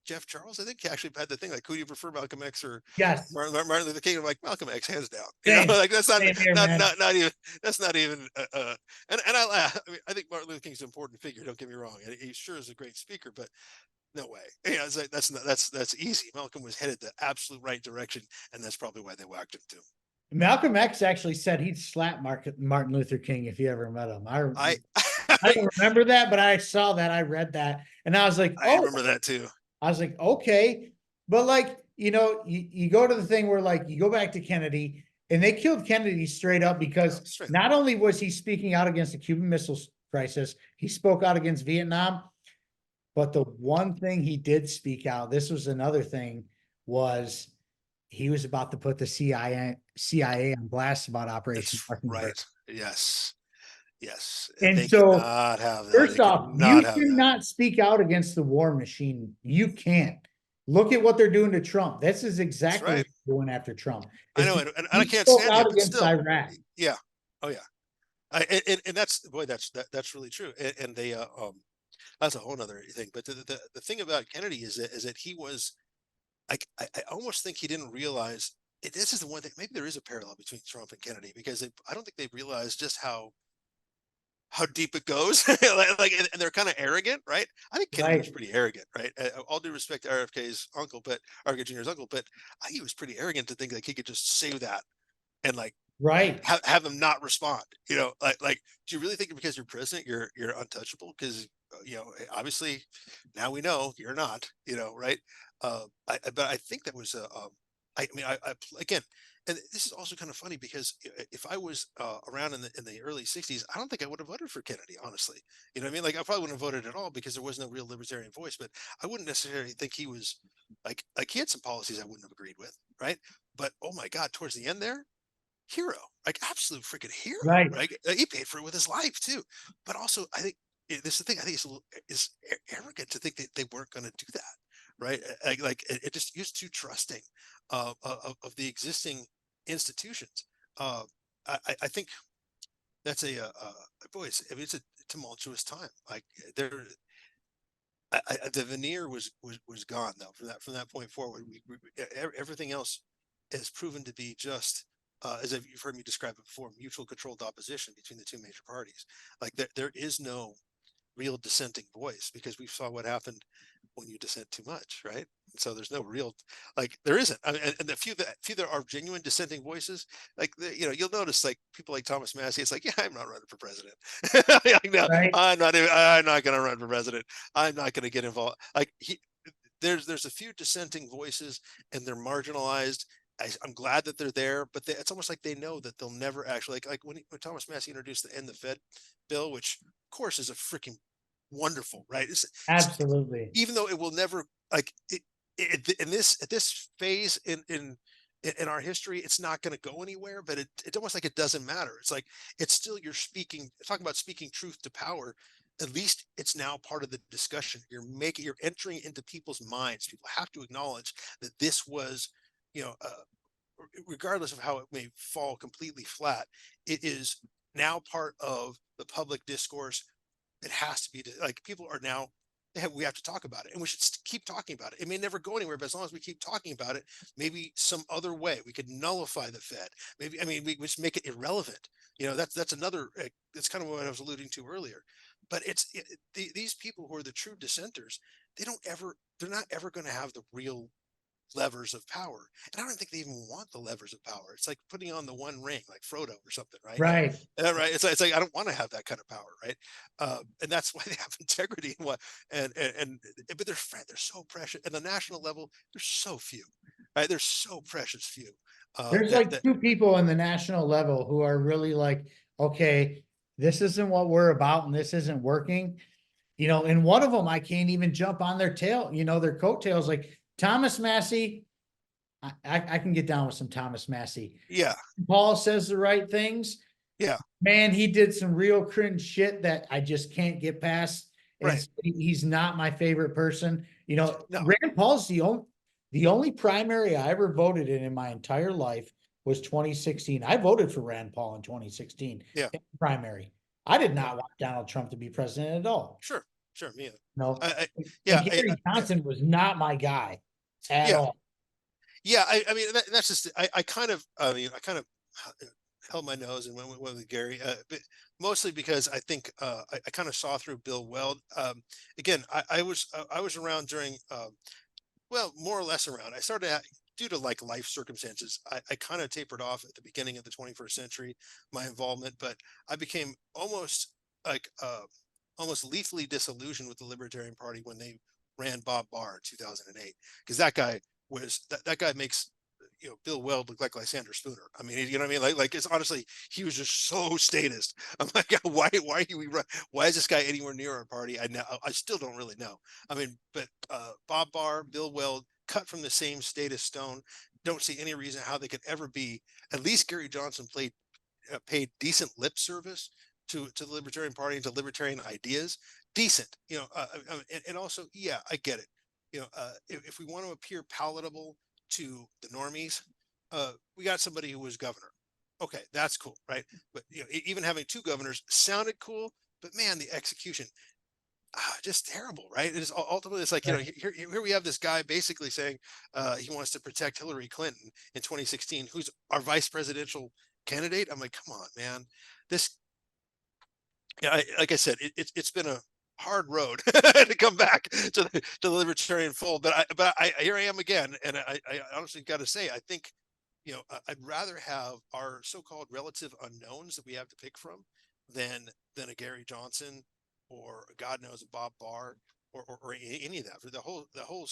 Jeff Charles, I think, he actually had the thing like, who do you prefer, Malcolm X or Martin Luther King? I'm like, Malcolm X, hands down. Like that's not even that's not even. And I laugh. I mean, I think Martin Luther King's an important figure. Don't get me wrong. He sure is a great speaker, but. No way. Yeah, it's like, that's easy. Malcolm was headed the absolute right direction, and that's probably why they whacked him too. Malcolm X actually said he'd slap Martin Luther King if he ever met him. I don't remember that, but I saw that. I read that, and I was like, I remember that too. I was like, okay, but like you go to the thing where like you go back to Kennedy, and they killed Kennedy straight up because not only was he speaking out against the Cuban Missile Crisis, he spoke out against Vietnam. But the one thing he did speak out, this was another thing, was he was about to put the CIA on blast about Operation Mockingbird. Right. Yes. And they so, cannot have that. First off, you cannot speak out against the war machine. You can't. Look at what they're doing to Trump. This is exactly what they're doing after Trump. I know, and I can't stand it, but still. Iraq. Yeah. Oh yeah. And that's really true. And they that's a whole other thing. But the thing about Kennedy is that he was, like, I almost think he didn't realize it. This is the one thing. Maybe there is a parallel between Trump and Kennedy, because I don't think they realized just how deep it goes. like, and they're kind of arrogant, right? I think Kennedy was pretty arrogant, right? All due respect to RFK's uncle, but RFK Jr.'s uncle, but I think he was pretty arrogant to think like he could just say that and like. Have them not respond. Like, do you really think because you're president, you're untouchable? Because obviously now we know you're not. Right? But I think that was I mean, I again, and this is also kind of funny because if I was around in the early '60s, I don't think I would have voted for Kennedy. Honestly, you know what I mean? Like, I probably wouldn't have voted at all because there was no real libertarian voice. But I wouldn't necessarily think he was like he had some policies I wouldn't have agreed with, right? But oh my God, towards the end there. Hero, like absolute freaking hero, right? He paid for it with his life too. But also, I think this is the thing. I think it's arrogant to think that they weren't going to do that, right? It just is too trusting of the existing institutions. I think that's boy, I mean, it's a tumultuous time. Like there, the veneer was gone though from that point forward. Everything else has proven to be just as you've heard me describe it before, mutual controlled opposition between the two major parties. Like there is no real dissenting voice, because we saw what happened when you dissent too much, right? So there's no real, like there isn't. I mean, and the few that are genuine dissenting voices, like you'll notice like people like Thomas Massey. It's like, yeah, I'm not running for president. Like, no, Right. I'm not going to run for president. I'm not going to get involved. Like there's a few dissenting voices, and they're marginalized. I'm glad that they're there, but it's almost like they know that they'll never actually like when Thomas Massey introduced the End the Fed bill, which of course is a freaking wonderful, right? Absolutely. Even though it will never in this phase in our history, it's not going to go anywhere, but it's almost like it doesn't matter. It's like it's still you're talking about speaking truth to power. At least it's now part of the discussion. You're entering into people's minds. People have to acknowledge that this was, regardless of how it may fall completely flat, it is now part of the public discourse. It has to be like people are now we have to talk about it, and we should keep talking about it. It may never go anywhere, but as long as we keep talking about it, maybe some other way we could nullify the Fed. Maybe, I mean, we just make it irrelevant. That's another. That's kind of what I was alluding to earlier. But these people who are the true dissenters, they're not ever going to have the real levers of power. And I don't think they even want the levers of power. It's like putting on the one ring, like Frodo or something, right? Right. Right. It's like I don't want to have that kind of power, right? And that's why they have integrity and but they're so precious. At the national level, there's so few, right? There's so precious few. There's like two people in the national level who are really like, okay, this isn't what we're about and this isn't working. And one of them, I can't even jump on their tail, their coattails. Like Thomas Massey, I can get down with some Thomas Massey. Yeah. Paul says the right things. Yeah. Man, he did some real cringe shit that I just can't get past. Right. He's not my favorite person. No. Rand Paul's the only primary I ever voted in my entire life was 2016. I voted for Rand Paul in 2016. Yeah. Primary. I did not want Donald Trump to be president at all. Sure. Me either. No. Yeah. Gary Johnson was not my guy at all. Yeah. I mean, that's just, I kind of held my nose and went with Gary, but mostly because I think I kind of saw through Bill Weld. Again, I was around during, well, more or less around. I started due to like life circumstances. I kind of tapered off at the beginning of the 21st century, my involvement, but I became almost almost lethally disillusioned with the Libertarian Party when they ran Bob Barr in 2008, because that guy that guy makes Bill Weld look like Lysander Spooner. I mean, you know what I mean? Like it's honestly, he was just so statist. I'm like, why is this guy anywhere near our party? I still don't really know. I mean, but Bob Barr, Bill Weld, cut from the same statist stone. Don't see any reason how they could ever be. At least Gary Johnson paid decent lip service to the Libertarian Party and to libertarian ideas. Decent, and also, yeah, I get it. If we want to appear palatable to the normies, we got somebody who was governor. Okay, that's cool, right? But even having two governors sounded cool, but man, the execution, just terrible, right? It is ultimately, it's like, here we have this guy basically saying he wants to protect Hillary Clinton in 2016, who's our vice presidential candidate. I'm like, come on, man. Like I said, it's been a hard road to come back to the libertarian fold, but here I am again, and I honestly got to say, I think I'd rather have our so-called relative unknowns that we have to pick from than a Gary Johnson or God knows a Bob Barr or any of that. For the whole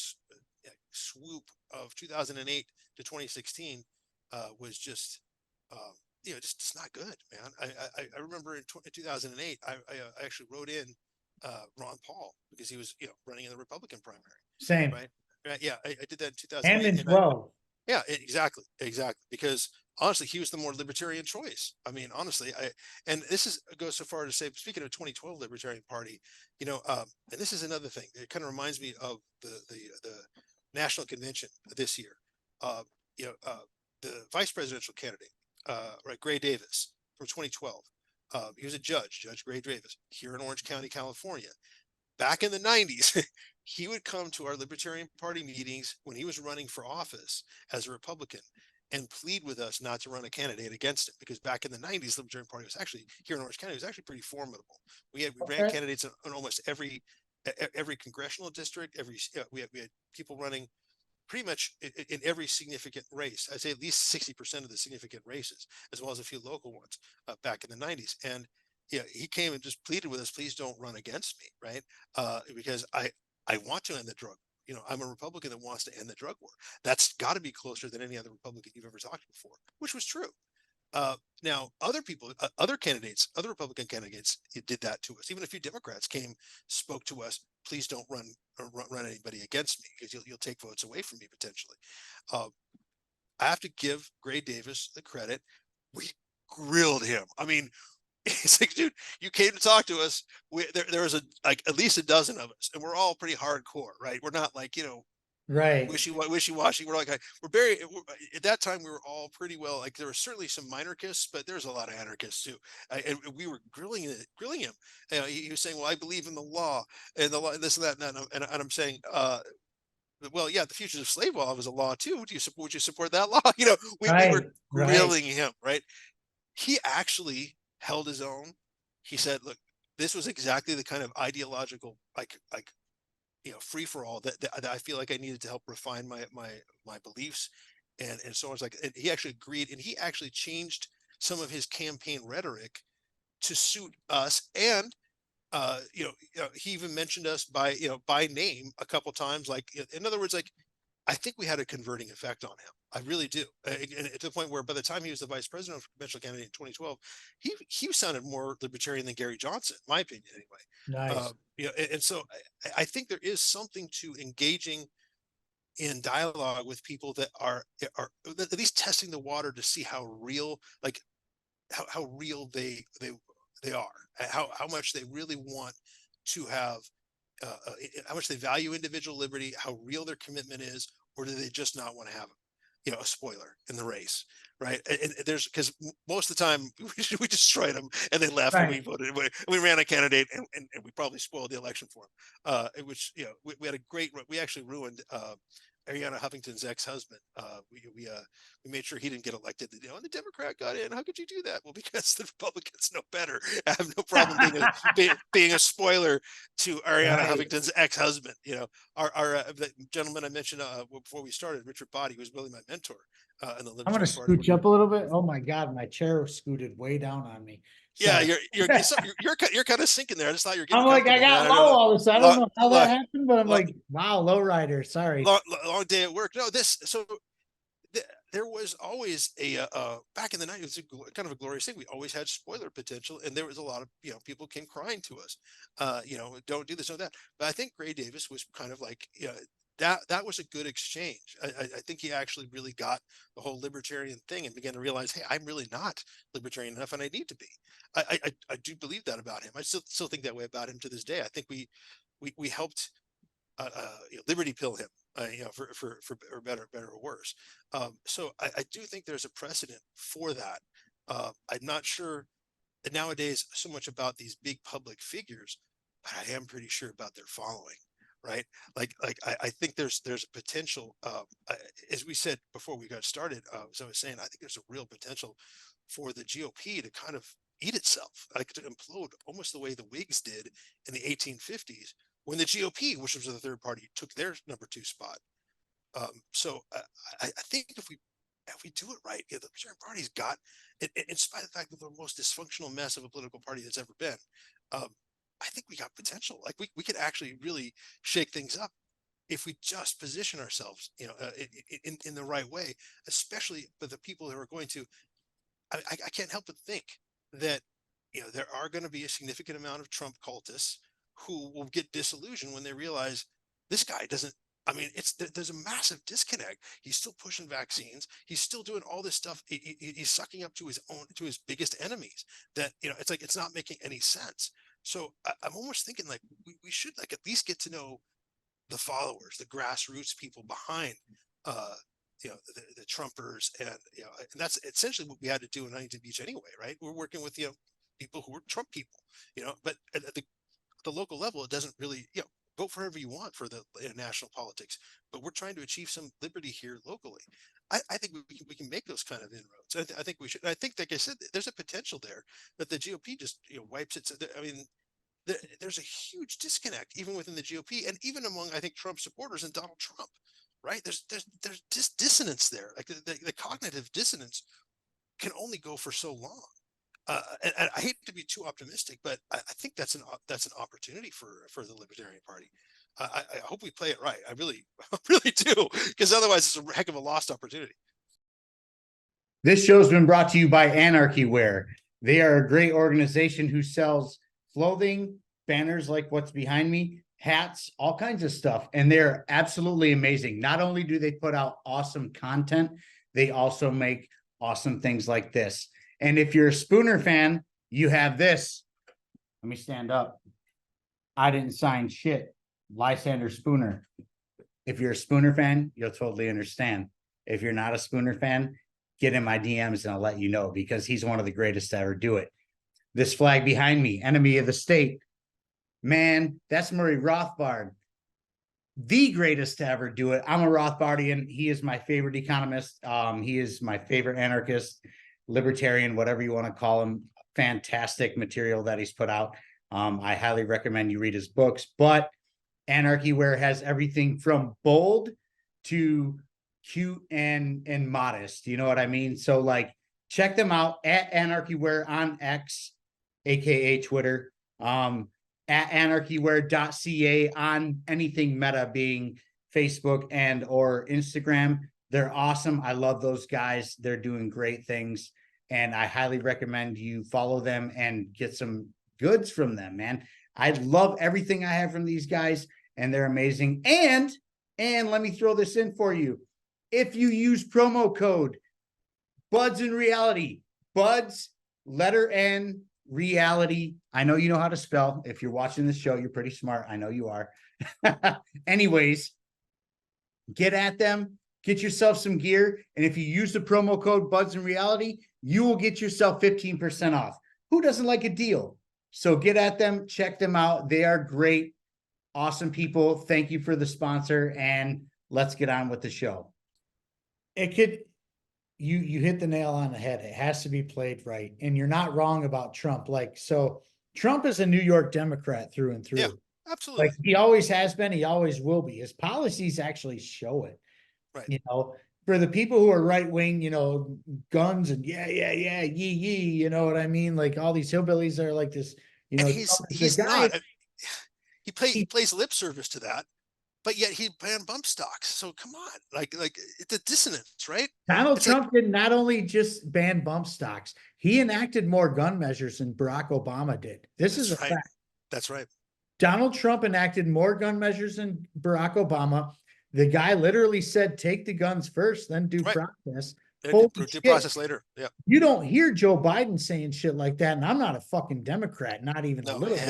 swoop of 2008 to 2016 was just just not good, man. I remember in 2008 I actually wrote in Ron Paul because he was running in the Republican primary. Same. Right. Yeah, I did that in 2008. And in 12. Yeah, exactly. Because honestly, he was the more libertarian choice. I mean, honestly, and this goes so far to say, speaking of 2012 Libertarian Party, and this is another thing. It kind of reminds me of the national convention this year, the vice presidential candidate, right, Gray Davis from 2012. He was a judge, Judge Gray Davis, here in Orange County, California. Back in the 90s, he would come to our Libertarian Party meetings when he was running for office as a Republican and plead with us not to run a candidate against him, because back in the 90s, the Libertarian Party was actually, here in Orange County, was actually pretty formidable. We ran Okay. candidates in almost every congressional district. We had people running pretty much in every significant race. I'd say at least 60% of the significant races, as well as a few local ones back in the 90s. And yeah, he came and just pleaded with us, please don't run against me, right? Because I want to end the drug. I'm a Republican that wants to end the drug war. That's got to be closer than any other Republican you've ever talked to before, which was true. Now, other people, other candidates, other Republican candidates did that to us. Even a few Democrats spoke to us. Please don't run anybody against me, because you'll take votes away from me potentially. I have to give Gray Davis the credit. We grilled him. I mean, it's like, dude, you came to talk to us. There was at least a dozen of us, and we're all pretty hardcore, right? We're not like, Right. wishy-washy. We're like, at that time, we were all pretty well, like, there were certainly some minarchists, but there's a lot of anarchists too. And we were grilling him. He was saying, well, I believe in the law and the law, this and that. And I'm saying, well, yeah, the Fugitive Slave Law was a law too. Would you support that law? We were Right. grilling him, right? He actually held his own. He said, look, this was exactly the kind of ideological, free for all that I feel like I needed to help refine my beliefs, and so on. And he actually agreed, and he actually changed some of his campaign rhetoric to suit us. And he even mentioned us by name a couple times. Like, in other words, like, I think we had a converting effect on him. I really do. And to the point where by the time he was the vice president conventional candidate in 2012, he sounded more libertarian than Gary Johnson, in my opinion, anyway. Nice. And so I think there is something to engaging in dialogue with people that are at least testing the water to see how real, like how real they are, how much they really want to have, how much they value individual liberty, how real their commitment is, or do they just not want to have a spoiler in the race, right? And there's, because most of the time we destroyed them and they left, and we Right. voted, we ran a candidate, and we probably spoiled the election for them. Which we had a great, we actually ruined Ariana Huffington's ex-husband. We made sure he didn't get elected. And the Democrat got in. How could you do that? Well, because the Republicans know better. I have no problem being a spoiler to Ariana Right. Huffington's ex-husband. Our the gentleman I mentioned before we started, Richard Body, who was really my mentor in the I'm gonna Libertarian Party. scooch up a little bit. Oh my God, my chair scooted way down on me. Yeah, Sorry. you're kind of sinking there. I just thought you were getting I'm like, I comfortable, got man. low all of a sudden. I don't know how that Long, happened, but I'm long, like, wow, low rider. Sorry. long day at work. No, there was always back in the 90s, it was kind of a glorious thing. We always had spoiler potential, and there was a lot of people came crying to us, don't do this, don't that. But I think Gray Davis was kind of like, that was a good exchange. I think he actually really got the whole libertarian thing and began to realize, hey, I'm really not libertarian enough, and I need to be. I do believe that about him. I still think that way about him to this day. I think we helped liberty pill him, for better or worse. So I do think there's a precedent for that. I'm not sure nowadays so much about these big public figures, but I am pretty sure about their following. Right, I think there's a potential, as we said before we got started. As I was saying, I think there's a real potential for the GOP to kind of eat itself, like to implode, almost the way the Whigs did in the 1850s, when the GOP, which was the third party, took their number 2 spot. So I think if we do it right, the Libertarian Party's got, in spite of the fact that they're the most dysfunctional mess of a political party that's ever been, I think we got potential. Like we could actually really shake things up if we just position ourselves, in the right way, especially for the people who are going to. I can't help but think that there are going to be a significant amount of Trump cultists who will get disillusioned when they realize this guy doesn't. I mean, there's a massive disconnect. He's still pushing vaccines. He's still doing all this stuff. He's sucking up to his biggest enemies. That it's like it's not making any sense. So I'm almost thinking like we should like at least get to know the followers, the grassroots people behind, the Trumpers, and and that's essentially what we had to do in Huntington Beach anyway, right? We're working with people who were Trump people, but at the local level, it doesn't really, vote for whoever you want for the national politics, but we're trying to achieve some liberty here locally. I think we can make those kind of inroads. I think we should. I think, like I said, there's a potential there that the GOP just wipes it. I mean, there's a huge disconnect even within the GOP and even among, I think, Trump supporters and Donald Trump. Right? There's just dissonance there. Like the cognitive dissonance can only go for so long. And I hate to be too optimistic, but I think that's an opportunity for the Libertarian Party. I hope we play it right. I really do, because otherwise it's a heck of a lost opportunity. This show's been brought to you by Anarchy Wear. They are a great organization who sells clothing, banners like what's behind me, hats, all kinds of stuff. And they're absolutely amazing. Not only do they put out awesome content, they also make awesome things like this. And if you're a Spooner fan, you have this. Let me stand up. I didn't sign shit. Lysander Spooner. If you're a Spooner fan, you'll totally understand. If you're not a Spooner fan, get in my DMs and I'll let you know, because he's one of the greatest to ever do it. This flag behind me, enemy of the state. Man, that's Murray Rothbard, the greatest to ever do it. I'm a Rothbardian. He is my favorite economist. He is my favorite anarchist, libertarian, whatever you want to call him. Fantastic material that he's put out. I highly recommend you read his books, but Anarchy Wear has everything from bold to cute and modest. You know what I mean? So like, check them out at Anarchy Wear on X, aka Twitter. At anarchywear.ca on anything meta, being Facebook and or Instagram. They're awesome. I love those guys. They're doing great things. And I highly recommend you follow them and get some goods from them, man. I love everything I have from these guys, and they're amazing. And let me throw this in for you. If you use promo code BudsnReality, Buds, letter N, reality. I know you know how to spell. If you're watching this show, you're pretty smart. I know you are. Anyways, get at them, get yourself some gear. And if you use the promo code BudsnReality, you will get yourself 15% off. Who doesn't like a deal? So get at them, check them out. They are great, awesome people. Thank you for the sponsor, and let's get on with the show. You hit the nail on the head. It has to be played right. And you're not wrong about Trump. Like, so Trump is a New York Democrat through and through. Yeah, absolutely. Like, he always has been, he always will be. His policies actually show it. Right. For the people who are right wing, guns and yee, you know what I mean? Like, all these hillbillies are like this, and he's guy, not. He plays lip service to that, but yet he banned bump stocks. So come on, like it's a dissonance, right? Donald Trump did not only just ban bump stocks, he enacted more gun measures than Barack Obama did. This is a fact. That's right. Donald Trump enacted more gun measures than Barack Obama. The guy literally said, take the guns first, then due process. Due process later. Yeah. You don't hear Joe Biden saying shit like that. And I'm not a fucking Democrat, not even a little bit.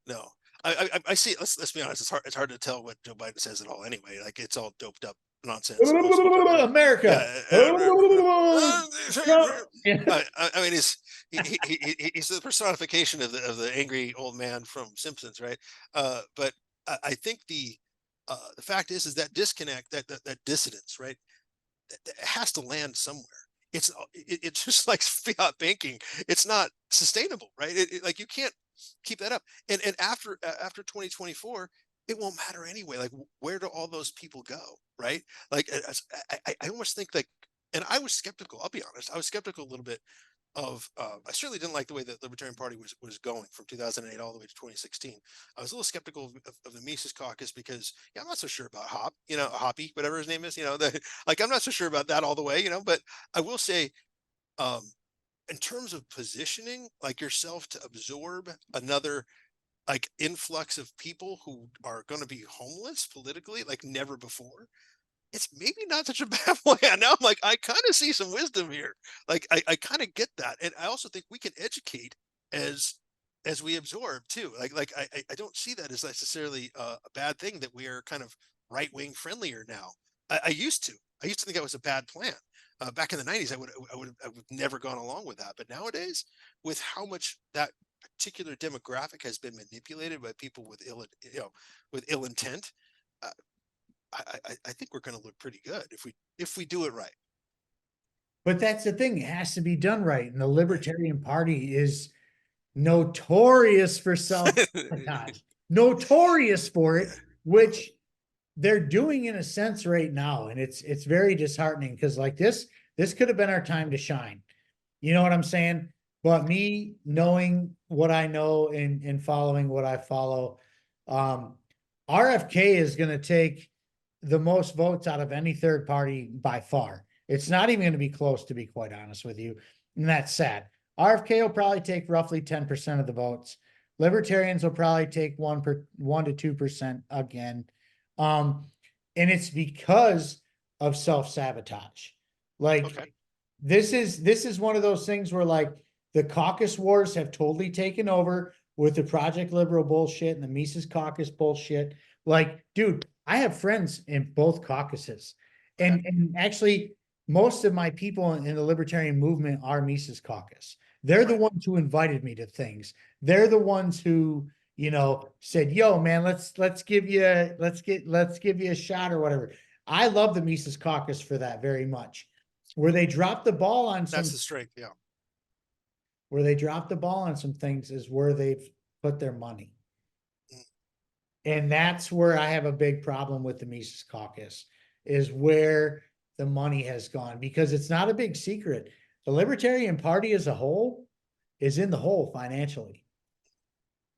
No. I see. Let's be honest. It's hard to tell what Joe Biden says at all. Anyway, like, it's all doped up nonsense. America. I mean, he's the personification of the angry old man from Simpsons, right? But I think the fact is that disconnect, that dissonance, right? It has to land somewhere. It's just like fiat banking. It's not sustainable, right? Like, you can't keep that up. And after 2024, it won't matter anyway. Like, where do all those people go, right? Like, I almost think, like, and I was skeptical. I'll be honest. I was skeptical a little bit of. I certainly didn't like the way the Libertarian Party was going from 2008 all the way to 2016. I was a little skeptical of the Mises Caucus because, I'm not so sure about Hoppy, whatever his name is. Like, I'm not so sure about that all the way. But I will say, in terms of positioning, like, yourself to absorb another, like, influx of people who are going to be homeless politically like never before, it's maybe not such a bad plan. Now I'm like, I kind of see some wisdom here. Like, I kind of get that. And I also think we can educate as as we absorb too. I don't see that as necessarily a bad thing that we are kind of right-wing friendlier now. I used to think that was a bad plan. Back in the 90s, I would never gone along with that. But nowadays, with how much that particular demographic has been manipulated by people with ill intent, uh, I think we're going to look pretty good if we do it right. But that's the thing, it has to be done right. And the Libertarian Party is notorious for self-sabotage, notorious for it, which they're doing in a sense right now. And it's very disheartening because like this could have been our time to shine. You know what I'm saying? But me knowing what I know and following what I follow, RFK is going to take the most votes out of any third party by far. It's not even going to be close, to be quite honest with you. And that's sad. RFK will probably take roughly 10% of the votes. Libertarians will probably take 1 to 2% again. And it's because of self-sabotage. Like, Okay. this is one of those things where like the caucus wars have totally taken over with the Project Liberal bullshit and the Mises Caucus bullshit. Like, dude, I have friends in both caucuses. And actually most of my people in the libertarian movement are Mises Caucus. They're the ones who invited me to things. They're the ones who, said, yo, man, let's give you a shot or whatever. I love the Mises Caucus for that very much. Where they dropped the ball on some, That's the strength. Yeah. where they dropped the ball on some things is where they've put their money. And that's where I have a big problem with the Mises Caucus, is where the money has gone, because it's not a big secret. The Libertarian Party as a whole is in the hole financially.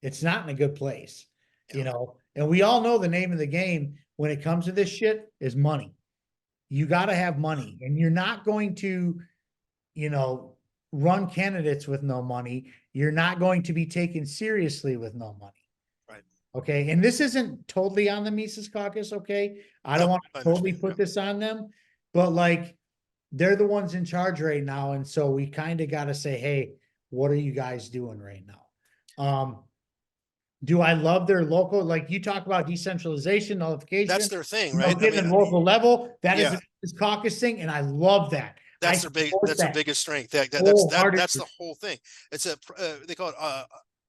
It's not in a good place, and we all know the name of the game when it comes to this shit is money. You got to have money, and you're not going to, run candidates with no money. You're not going to be taken seriously with no money. Right. Okay. And this isn't totally on the Mises Caucus. Okay. I don't want to totally put this on them, but like they're the ones in charge right now. And so we kind of got to say, hey, what are you guys doing right now? Do I love their local, like you talk about decentralization, nullification? That's their thing, right? Getting a local level. That is yeah. this caucus thing. And I love that. That's their biggest strength. That's the whole thing. It's they call it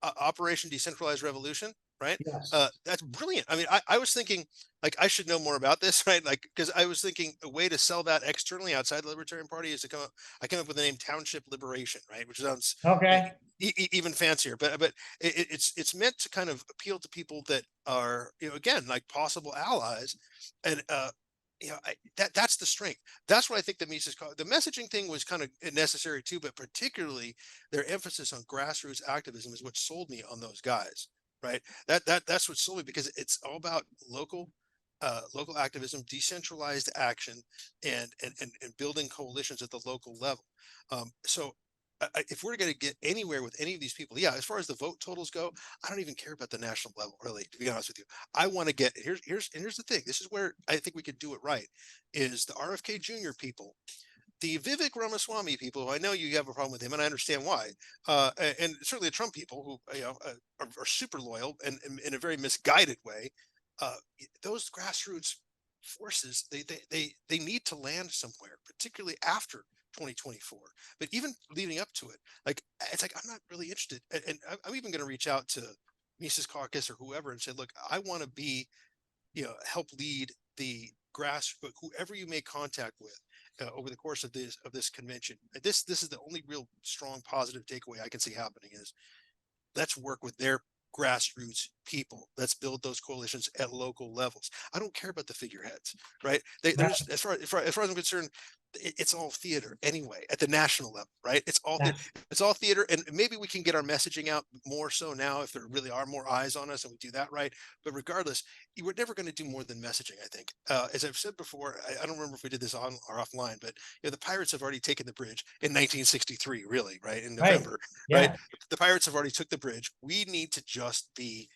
Operation Decentralized Revolution, right? Yes. That's brilliant. I mean, I was thinking like I should know more about this, right? Like, because I was thinking a way to sell that externally outside the Libertarian Party is to I came up with the name Township Liberation, right? Which sounds okay. Even fancier, but it's meant to kind of appeal to people that are, again, like possible allies, and that's the strength. That's what I think the Mises the messaging thing was kind of necessary too, but particularly their emphasis on grassroots activism is what sold me on those guys, right? That's what sold me, because it's all about local activism, decentralized action, and building coalitions at the local level. So if we're going to get anywhere with any of these people, as far as the vote totals go, I don't even care about the national level, really, to be honest with you. I want to get here's the thing. This is where I think we could do it right, is the RFK Jr. people, the Vivek Ramaswamy people, who I know you have a problem with him, and I understand why, and certainly the Trump people who are super loyal and in a very misguided way. Those grassroots forces, they need to land somewhere, particularly after 2024, but even leading up to it, like it's like I'm not really interested, and I'm even going to reach out to Mises Caucus or whoever and say, look, I want to be, help lead the but whoever you make contact with over the course of this convention. This is the only real strong positive takeaway I can see happening is let's work with their grassroots people. Let's build those coalitions at local levels. I don't care about the figureheads, right? There's as far as I'm concerned, it's all theater anyway at the national level, right? It's all theater, and maybe we can get our messaging out more so now if there really are more eyes on us and we do that right. But regardless, we're never going to do more than messaging. I think, as I've said before, I don't remember if we did this on or offline, but the pirates have already taken the bridge in 1963, really, right? In November, right? The pirates have already took the bridge. We need to just be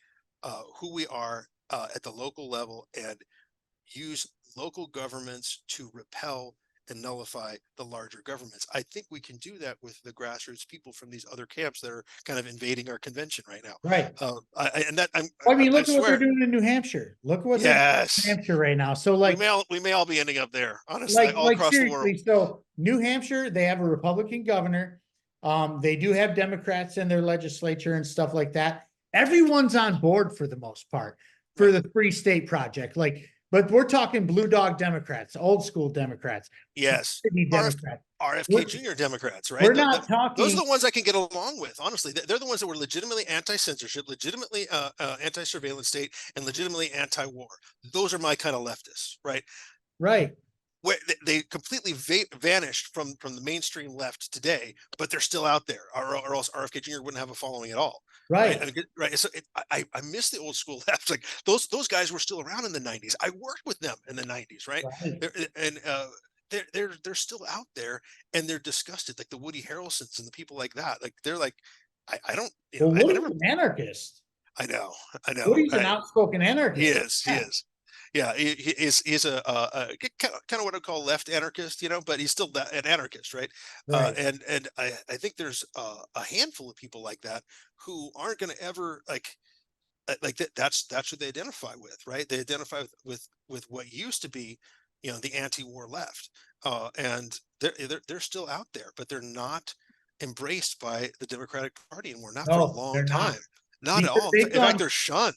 who we are at the local level and use local governments to repel and nullify the larger governments. I think we can do that with the grassroots people from these other camps that are kind of invading our convention right now. Right. I mean, I look at what they're swear, doing in New Hampshire. Look at what they're doing in New yes, Hampshire right now. So like, we may all be ending up there, honestly, all like across the world. seriously. So New Hampshire, they have a Republican governor. They do have Democrats in their legislature and stuff like that. Everyone's on board for the most part for Right. the Free State Project. Like, but we're talking blue dog Democrats, old school Democrats, Yes. city Democrats. RFK Jr. Democrats, right? We're not Those are talking. the ones I can get along with. Honestly, they're the ones that were legitimately anti-censorship, legitimately anti-surveillance state, and legitimately anti-war. Those are my kind of leftists, right? Right. Where they completely vanished from the mainstream left today, but they're still out there, or else RFK Jr. wouldn't have a following at all. Right. I mean, right. So I miss the old school left. Like those guys were still around in the 90s. I worked with them in the 90s, right? Right. They're still out there, and they're disgusted, like the Woody Harrelsons and the people like that. Like they're like, I don't, Well, I Woody's never. an anarchist. I know. Woody's an outspoken anarchist. He is. Yeah, he's a kind of what I call left anarchist, but he's still an anarchist, right? Right. And I think there's a handful of people like that who aren't going to ever that's what they identify with, right? They identify with what used to be, the anti-war left, and they're still out there, but they're not embraced by the Democratic Party anymore, not for a No, long they're not. time, not at Because all. they've In fact, gone, they're shunned.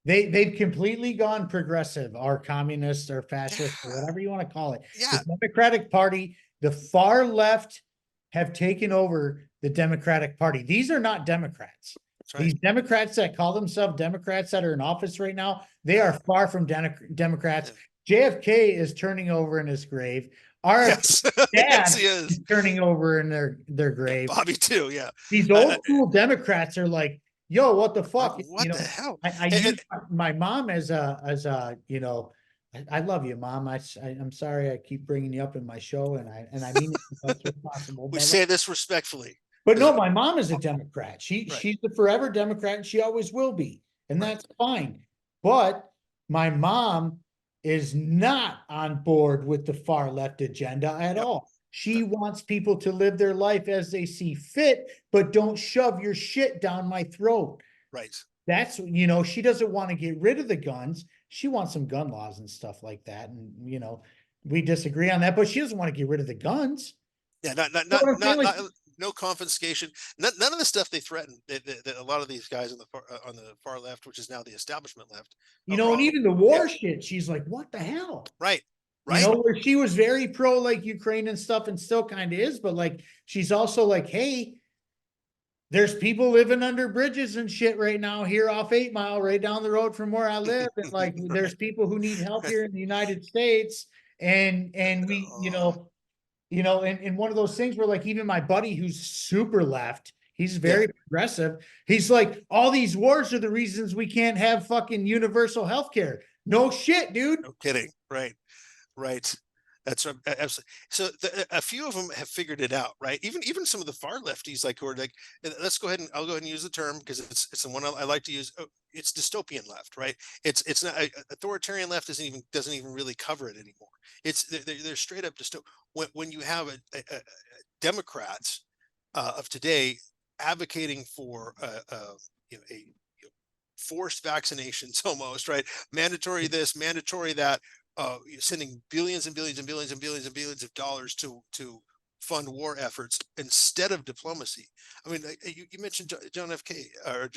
they've completely gone progressive, or communist or fascist or Yeah, whatever you want to call it. yeah, The Democratic Party, the far left have taken over the Democratic Party. These are not Democrats. that's right. These Democrats that call themselves Democrats that are in office right now, they are far from Democrats. JFK is turning over in his grave. Our Yes, yes, dad he is. is turning over in their grave. Bobby too. Yeah. These old school Democrats are like, yo, what the Right. fuck? What the hell? I use my mom as a, I love you, mom. I'm sorry I keep bringing you up in my show, and I mean it the best way possible. We say this respectfully. But no, my mom is a Democrat. Right. She's the forever Democrat, and she always will be, and Right. that's fine. But my mom is not on board with the far left agenda at Yep. all. She wants people to live their life as they see fit, but don't shove your shit down my throat. Right. That's, she doesn't want to get rid of the guns. She wants some gun laws and stuff like that. And, we disagree on that, but she doesn't want to get rid of the guns. Yeah. No confiscation. None of the stuff they threaten. That a lot of these guys on the far left, which is now the establishment left. And even the war shit, she's like, what the hell? Right. Right. Where she was very pro like Ukraine and stuff, and still kind of is, but like she's also like, hey, there's people living under bridges and shit right now here off 8 Mile, right down the road from where I live, and like there's people who need help here in the United States, and we, and one of those things where like even my buddy who's super left, he's very progressive. He's like, all these wars are the reasons we can't have fucking universal health care. No shit, dude. No kidding. Right. Right. That's absolutely. So a few of them have figured it out, right? Even some of the far lefties, like who are like, let's go ahead and I'll go ahead and use the term because it's the one I like to use. Oh, it's dystopian left, right? It's not authoritarian left doesn't even really cover it anymore. They're straight up dystopian. When you have a Democrats of today advocating for a forced vaccinations almost, right? Mandatory this, mandatory that. Sending billions and billions and billions and billions and billions of dollars to fund war efforts instead of diplomacy. I mean, you mentioned John F. K. or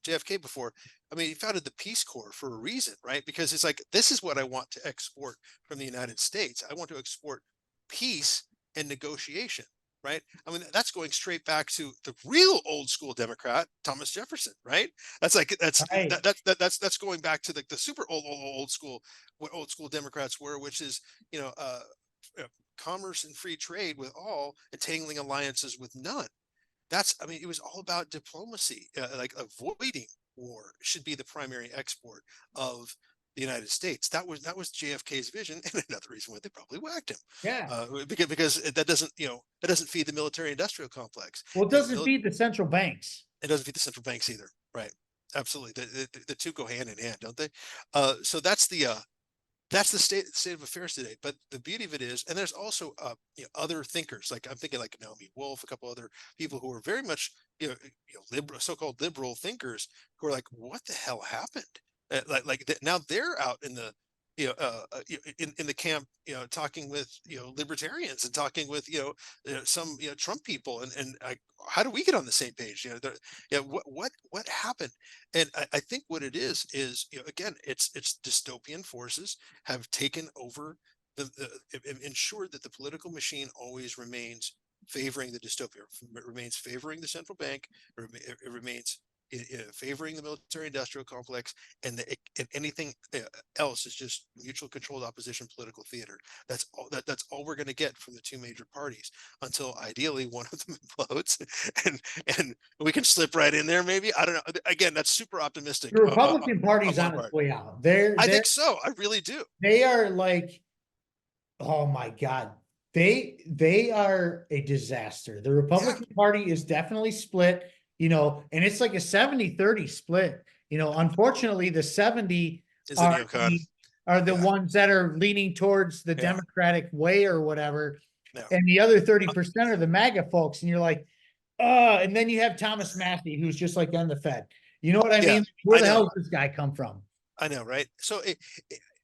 JFK before. I mean, he founded the Peace Corps for a reason, right? Because it's like, this is what I want to export from the United States. I want to export peace and negotiation. Right. I mean, that's going straight back to the real old school Democrat, Thomas Jefferson. Right. That's like that's going back to the super old school, what old school Democrats were, which is, commerce and free trade with all, entangling alliances with none. I mean, it was all about diplomacy, like avoiding war should be the primary export of the United States. That was JFK's vision, and another reason why they probably whacked him. Yeah, because that doesn't feed the military-industrial complex. Well, it doesn't feed the central banks. It doesn't feed the central banks either. Right? Absolutely. The two go hand in hand, don't they? So that's the that's the state of affairs today. But the beauty of it is, and there's also other thinkers, like I'm thinking like Naomi Wolf, a couple other people who are very much liberal, so-called liberal thinkers, who are like, what the hell happened? Now they're out in the in the camp, talking with libertarians and talking with some Trump people, and how do we get on the same page? What happened? And I think what it is again, it's dystopian forces have taken over ensured that the political machine always remains favoring the dystopia, remains favoring the central bank, it remains favoring the military industrial complex, and anything else is just mutual controlled opposition political theater. That's all we're going to get from the two major parties, until ideally one of them implodes and we can slip right in there, maybe. I don't know. Again, that's super optimistic. The Republican Party's on its way out. I think so. I really do. They are like, oh my God. They are a disaster. The Republican Party is definitely split, and it's like a 70-30 split. Unfortunately, the 70 are the ones that are leaning towards the Democratic way or whatever. And the other 30% are the MAGA folks. And you're like, and then you have Thomas Massey, who's just like on the Fed. You know what I mean? Where the hell does this guy come from? I know, right? So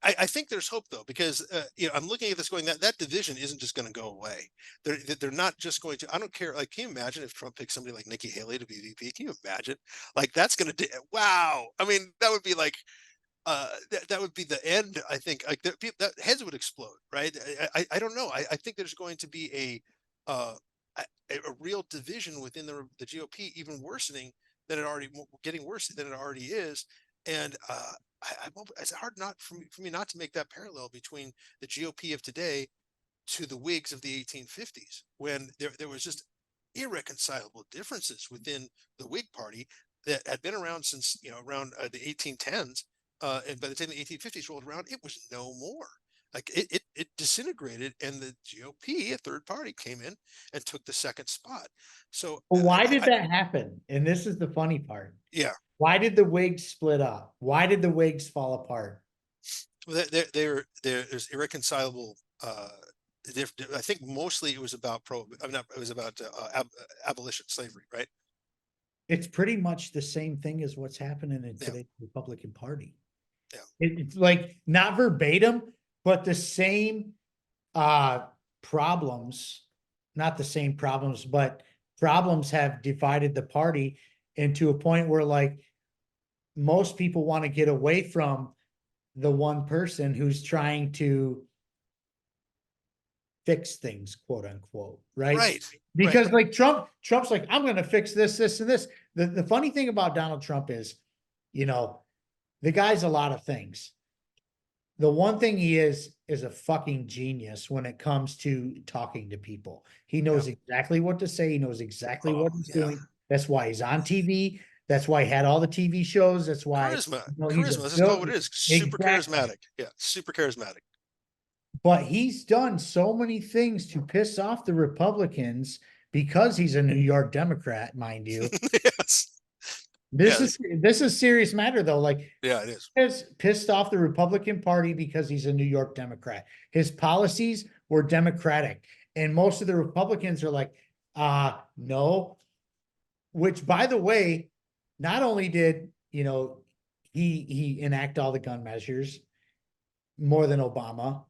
I think there's hope, though, because I'm looking at this going, that division isn't just going to go away. They're not just going to. I don't care. Like, can you imagine if Trump picked somebody like Nikki Haley to be VP? Can you imagine? Like, that's going to wow. I mean, that would be like that would be the end. I think like that heads would explode, right? I don't know. I think there's going to be a real division within the GOP, even worsening than it already getting worse than it already is, and it's hard not for me not to make that parallel between the GOP of today to the Whigs of the 1850s, when there was just irreconcilable differences within the Whig Party that had been around since around the 1810s, and by the time the 1850s rolled around, it was no more. Like it disintegrated, and the GOP, a third party, came in and took the second spot. So why did that happen? And this is the funny part. Yeah. Why did the Whigs split up? Why did the Whigs fall apart? Well, there's irreconcilable. I think mostly it was about it was about abolition, slavery, right? It's pretty much the same thing as what's happening in today's Republican Party. Yeah, it's like not verbatim, but the same problems. Not the same problems, but problems have divided the party into a point where, like, most people want to get away from the one person who's trying to fix things, quote unquote, right? Because like Trump's like, I'm going to fix this, this, and this. The funny thing about Donald Trump is, the guy's a lot of things. The one thing he is a fucking genius when it comes to talking to people. He knows exactly what to say. He knows exactly what he's doing. That's why he's on TV. That's why he had all the TV shows. That's why charisma. This is what it is. Super charismatic. Yeah, super charismatic. But he's done so many things to piss off the Republicans because he's a New York Democrat, mind you. Yes. This is serious matter, though. Like, yeah, it is. He has pissed off the Republican Party because he's a New York Democrat. His policies were Democratic, and most of the Republicans are like, no. Which, by the way, not only did he enact all the gun measures more than Obama.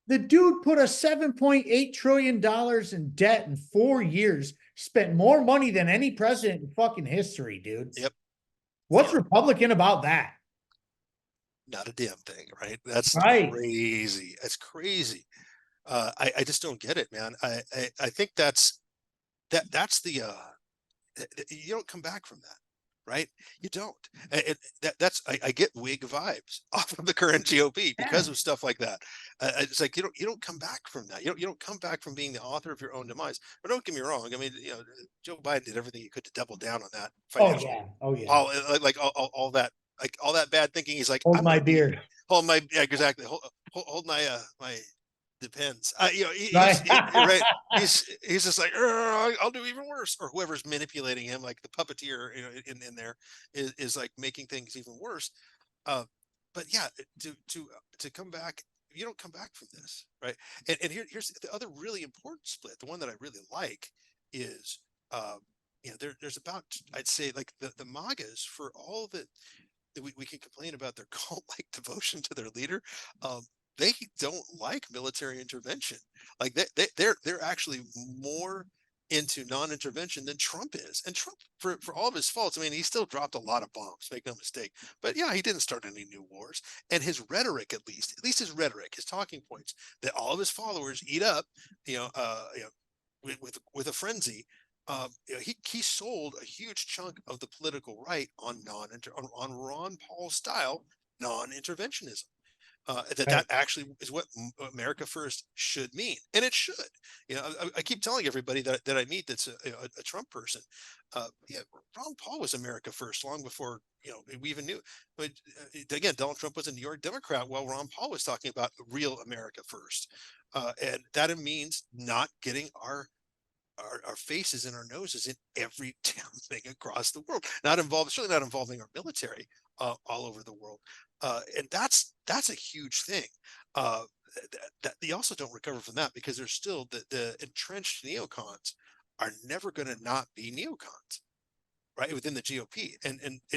The dude put a $7.8 trillion in debt in 4 years, spent more money than any president in fucking history, dude. Yep. What's Republican about that? Not a damn thing, right? That's crazy. That's crazy. I just don't get it, man. I think that's the you don't come back from that. Right? You don't. I get Whig vibes off of the current GOP because of stuff like that. It's like you don't come back from that. You don't come back from being the author of your own demise. But don't get me wrong. I mean, Joe Biden did everything he could to double down on that. Oh yeah. All that, like all that bad thinking. He's like, hold my beer. Hold my exactly. Hold my my. Depends. He's right. He's just like, I'll do even worse, or whoever's manipulating him, like the puppeteer, in there is like making things even worse. but yeah, to come back, you don't come back from this, right? And here's the other really important split. The one that I really like is, there's about, I'd say, like the MAGAs, for all that we can complain about their cult-like devotion to their leader. They don't like military intervention. Like they're actually more into non-intervention than Trump is. And Trump, for all of his faults, I mean, he still dropped a lot of bombs, make no mistake. But yeah, he didn't start any new wars. And his rhetoric, at least his rhetoric, his talking points that all of his followers eat up, with a frenzy. He sold a huge chunk of the political right on on Ron Paul style non-interventionism. That Right. actually is what America First should mean, and it should. I keep telling everybody that I meet that's a Trump person. Ron Paul was America First long before we even knew. But again, Donald Trump was a New York Democrat while Ron Paul was talking about real America First, and that means not getting our faces and our noses in every damn thing across the world, certainly not involving our military all over the world. And that's a huge thing. That they also don't recover from that, because there's still the entrenched neocons are never going to not be neocons, right, within the GOP.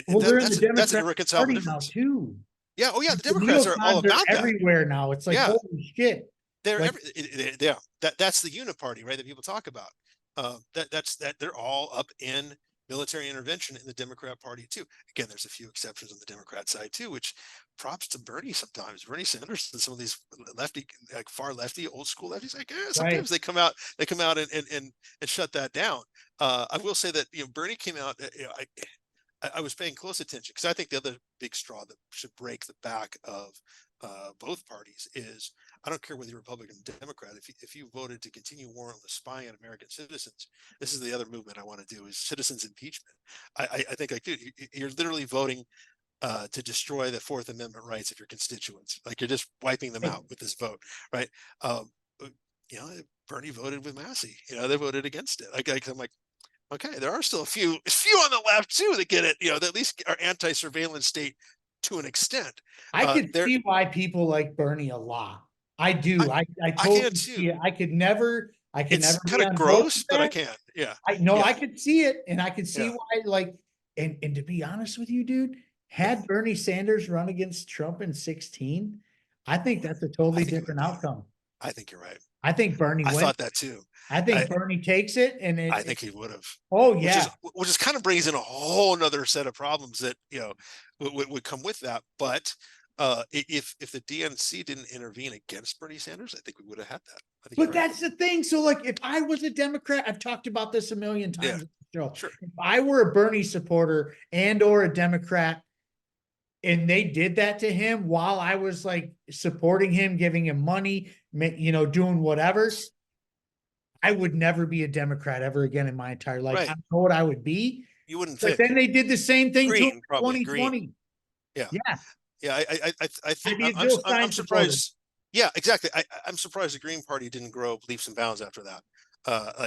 Well, they're in the That's an Democratic irreconcilable Party now difference. too. Yeah. Oh yeah. The The Democrats are all neocons are about that. everywhere now. It's like, Yeah. holy shit. They're Like, yeah. That's the uniparty, right, that people talk about. That's they're all up in military intervention in the Democrat Party too. Again, there's a few exceptions on the Democrat side too, which props to Bernie sometimes. Bernie Sanders and some of these lefty, like far lefty, old school lefties, like right. sometimes they come out and shut that down. I will say that Bernie came out. I was paying close attention, because I think the other big straw that should break the back of both parties is, I don't care whether you're Republican or Democrat, if you voted to continue warrantless spying on American citizens, this is the other movement I want to do, is citizens impeachment. I think, like, dude, you're literally voting to destroy the Fourth Amendment rights of your constituents. Like, you're just wiping them out with this vote, right? But, Bernie voted with Massey. They voted against it. I'm like, okay, there are still a few on the left too that get it, that at least are anti-surveillance state to an extent. I could There, see why people like Bernie a lot. I I, do. I I can totally see too. it. I could It's never kind be of on board gross, with but I that. can. Yeah, I know yeah, I could see it, and I could see yeah, why, like, and to be honest with you, dude, had Bernie Sanders run against Trump in 16, I think that's a I totally think it would different be. outcome. I think you're right. I think Bernie I wins. thought that too. I I think Bernie takes it, and I think he would have. oh which is yeah. which is kind of brings in a whole nother set of problems that would come with that. But if the DNC didn't intervene against Bernie Sanders, I think we would have had that. I think you're But right. that's the thing. So, like, if I was a Democrat, I've talked about this a million Yeah, times on the show. sure. If I were a Bernie supporter and or a Democrat, and they did that to him while I was like supporting him, giving him money, doing whatever, I would never be a Democrat ever again in my entire life. I Right. don't know what I would be. You wouldn't But think. then they did the same thing to him Green, in probably green. 2020. Yeah. Yeah. Yeah. I think I'd be a Jill I'm Stein supporter. surprised. Yeah, exactly. I'm surprised the Green Party didn't grow leaps and bounds after that.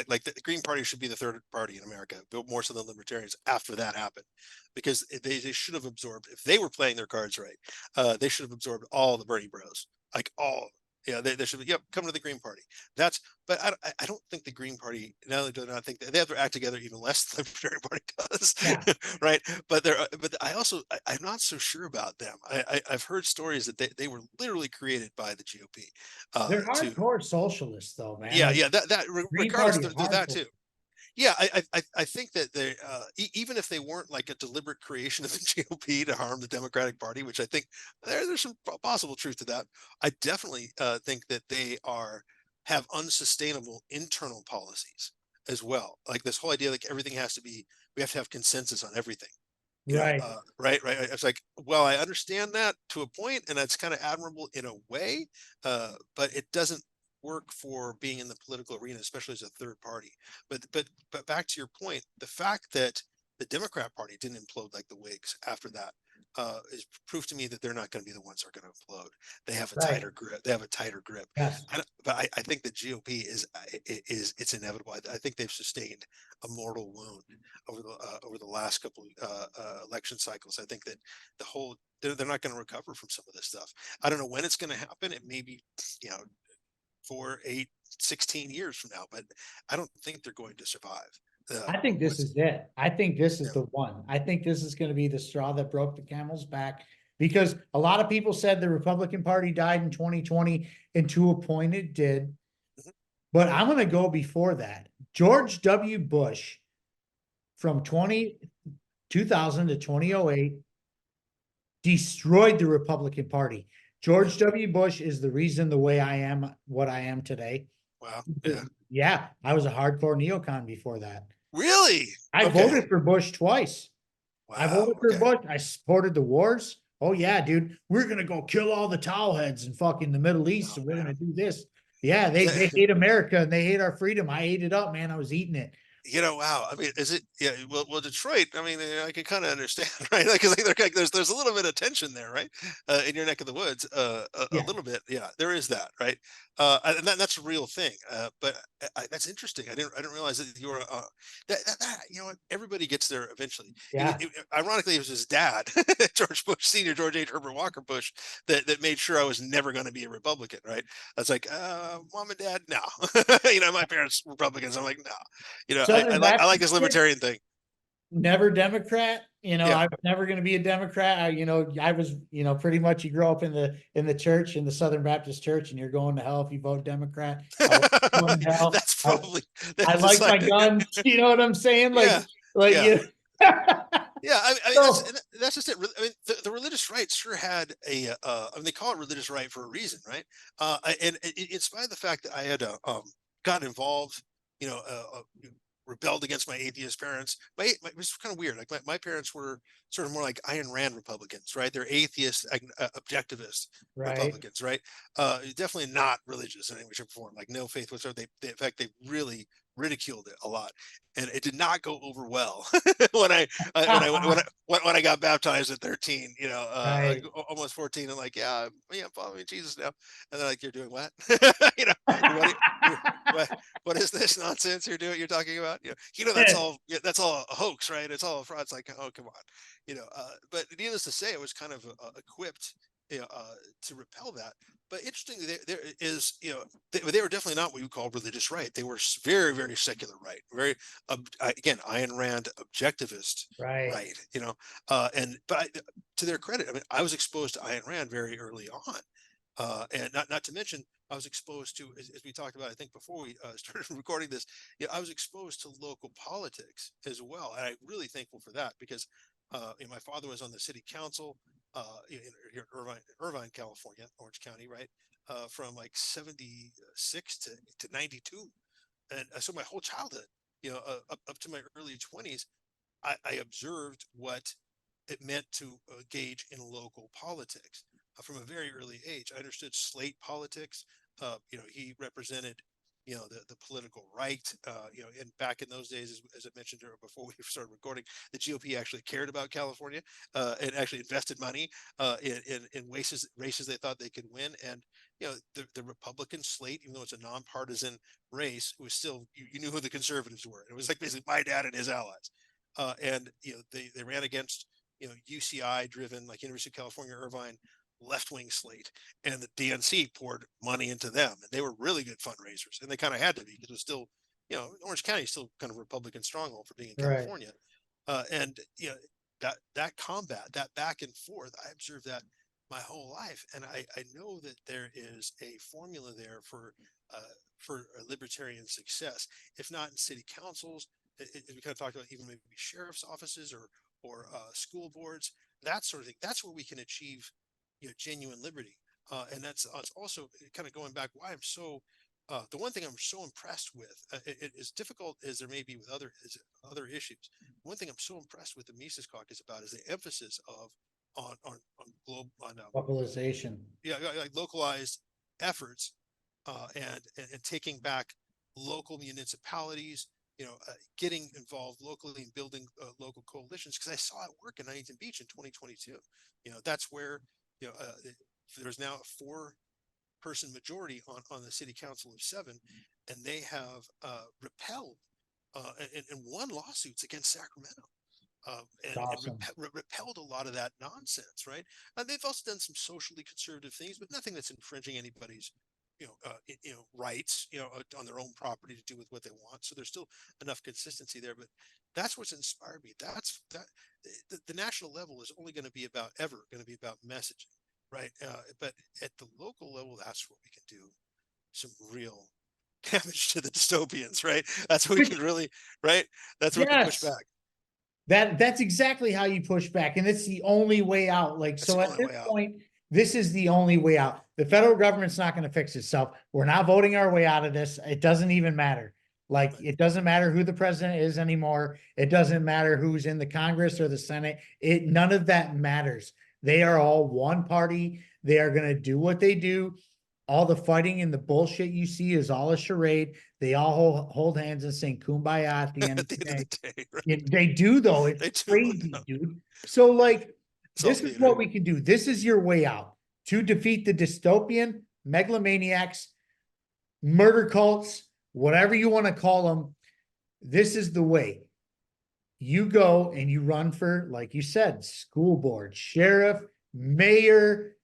Like the Green Party should be the third party in America, but more so than Libertarians after that happened, because they should have absorbed, if they were playing their cards right, they should have absorbed all the Bernie Bros, like all. Yeah, they should be. Yep, come to the Green Party. But I don't think the Green Party, now they do not think that they have to act together even less than the Libertarian Party does. Yeah. Right. But I'm not so sure about them. I've heard stories that they were literally created by the GOP. They're To hardcore socialists, though, man. Yeah, Like, yeah, that Green regardless, Party is there's that hardcore. too. Yeah, I think that they even if they weren't like a deliberate creation of the GOP to harm the Democratic Party, which I think there's some possible truth to that. I definitely think that they have unsustainable internal policies as well. Like this whole idea, like everything we have to have consensus on everything. Right. Right. It's like, well, I understand that to a point, and that's kind of admirable in a way, but it doesn't work for being in the political arena, especially as a third party. But back to your point, the fact that the Democrat Party didn't implode like the Whigs after that, is proof to me that they're not going to be the ones that are going to implode. They have a Right. tighter grip. They have a tighter grip. Yes. But I think the GOP is it's inevitable. I think they've sustained a mortal wound over the last couple election cycles. I think that the whole they're not going to recover from some of this stuff. I don't know when it's going to happen. It may be 4, 8, 16 years from now, but I don't think they're going to survive. I think this is it. I think this is Yeah. the one. I think this is going to be the straw that broke the camel's back, because a lot of people said the Republican Party died in 2020, and to a point it did. Mhm. But I'm going to go before that. George W. Bush from 2000 to 2008 destroyed the Republican Party. George W. Bush is the reason the way I am what I am today. Wow. Yeah. Yeah, I was a hardcore neocon before that. Really? I Okay. voted for Bush twice. I Wow. voted for Okay. Bush. I supported the wars. Oh yeah, dude, we're gonna go kill all the towel heads in fucking the Middle East, Oh, and we're man. gonna do this. Yeah, they Yeah. hate America and they hate our freedom. I ate it up, man. I was eating it. Wow. I mean, is it? Yeah. Well, Detroit. I mean, I can kind of understand, right? Like, 'cause there's a little bit of tension there, right? In your neck of the woods, a Yeah. little bit. Yeah, there is that, right? And that's a real thing. But that's interesting. I didn't realize that you were. What? Everybody gets there eventually. Yeah. Ironically, it was his dad, George Bush Senior, George H. Herbert Walker Bush, that made sure I was never going to be a Republican, right? I was like, Mom and Dad, no. My parents Republicans. I'm like, no. I Southern like this Baptist Church, libertarian thing. never Democrat. Yeah. I was never going to be a Democrat. I was, pretty much you grow up in the church, in the Southern Baptist Church, and you're going to hell if you vote Democrat. I was going to hell. That's probably I that's like my like guns. You know what I'm saying? yeah, yeah. You. Yeah, I mean So, that's just it. I mean, the religious right sure had a. I mean, they call it religious right for a reason, right? And in spite of the fact that I had gotten involved, you know, rebelled against my atheist parents. It was kind of weird. Like my parents were sort of more like Ayn Rand Republicans, right? They're atheist, objectivist right. Republicans, right? Definitely not religious in any way, shape, or form. Like no faith whatsoever. In fact, they really ridiculed it a lot, and it did not go over well when when I got baptized at 13. Right. Almost 14. I'm like, yeah, I'm following Jesus now, and they're like, you're doing what? what, what is this nonsense you're talking about? That's all a hoax, right? It's all a fraud. It's like, oh, come on, but needless to say, it was kind of equipped, to repel that. But interestingly, there is, they were definitely not what you call religious right. They were very, very secular right, very, again, Ayn Rand objectivist Right. right, to their credit, I mean, I was exposed to Ayn Rand very early on. And not to mention, I was exposed to, as we talked about, I think before we started recording this, I was exposed to local politics as well. And I'm really thankful for that because my father was on the city council here in Irvine, California, Orange County, right? From like 76 to 92. And so my whole childhood, up to my early 20s, I observed what it meant to engage in local politics from a very early age. I understood slate politics. He represented, the political right. And back in those days, as I mentioned before we started recording, the GOP actually cared about California and actually invested money in races they thought they could win. And the Republican slate, even though it's a nonpartisan race, it was still you knew who the conservatives were. It was like basically my dad and his allies. And they ran against UCI driven, like University of California Irvine, left-wing slate, and the DNC poured money into them, and they were really good fundraisers, and they kind of had to be because it was still, Orange County is still kind of a Republican stronghold for being in Right. California. And that combat, that back and forth, I observed that my whole life, and I know that there is a formula there for a libertarian success, if not in city councils, we kind of talked about even maybe sheriff's offices or school boards, that sort of thing. That's where we can achieve genuine liberty. And that's also kind of going back why I'm so the one thing I'm so impressed with, as difficult as there may be with other issues, one thing I'm so impressed with the Mises Caucus about is the emphasis of on Globalization. like localized efforts and taking back local municipalities, getting involved locally and building local coalitions, because I saw it work in Huntington Beach in 2022. That's where there's now a 4-person majority on the city council of 7, and they have repelled and won lawsuits against Sacramento. And awesome. repelled a lot of that nonsense, right? They've also done some socially conservative things, but nothing that's infringing anybody's, rights, on their own property to do with what they want. So there's still enough consistency there. But that's what's inspired me. The national level is only going to be about messaging, right? But at the local level, that's where we can do some real damage to the dystopians, right? That's where we can really, right? That's where we can push Yes. back. That's exactly how you push back, and it's the only way out. Like, so at this point, this is the only way out. The federal government's not going to fix itself. We're not voting our way out of this. It doesn't even matter. Like, it doesn't matter who the president is anymore. It doesn't matter who's in the Congress or the Senate. None of that matters. They are all one party. They are going to do what they do. All the fighting and the bullshit you see is all a charade. They all hold hands and sing kumbaya at the end of the day. Right? They do, though. It's crazy, dude. So, like, this is what we can do. This is your way out to defeat the dystopian, megalomaniacs, murder cults, whatever you want to call them. This is the way. You go and you run for, like you said, school board, sheriff, mayor,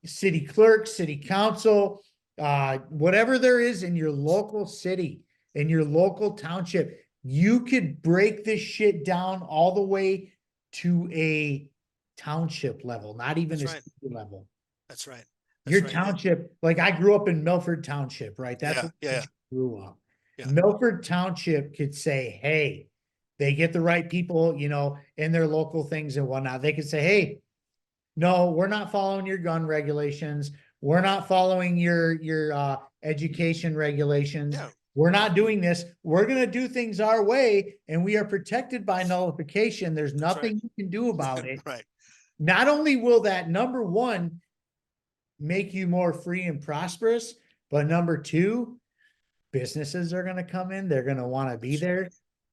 city clerk, city council, whatever there is in your local city, in your local township. You could break this shit down all the way to a township level, not even a city level. That's right. Your township, like, I grew up in Milford Township, right? That's where I grew up. Milford Township could say, hey, they get the right people, in their local things and whatnot. They could say, hey, no, we're not following your gun regulations. We're not following your education regulations. Yeah. We're not doing this. We're going to do things our way, and we are protected by nullification. There's nothing you can do about it. Right. Not only will that, number one, make you more free and prosperous, but number two, businesses are going to come in. They're going to want to be there.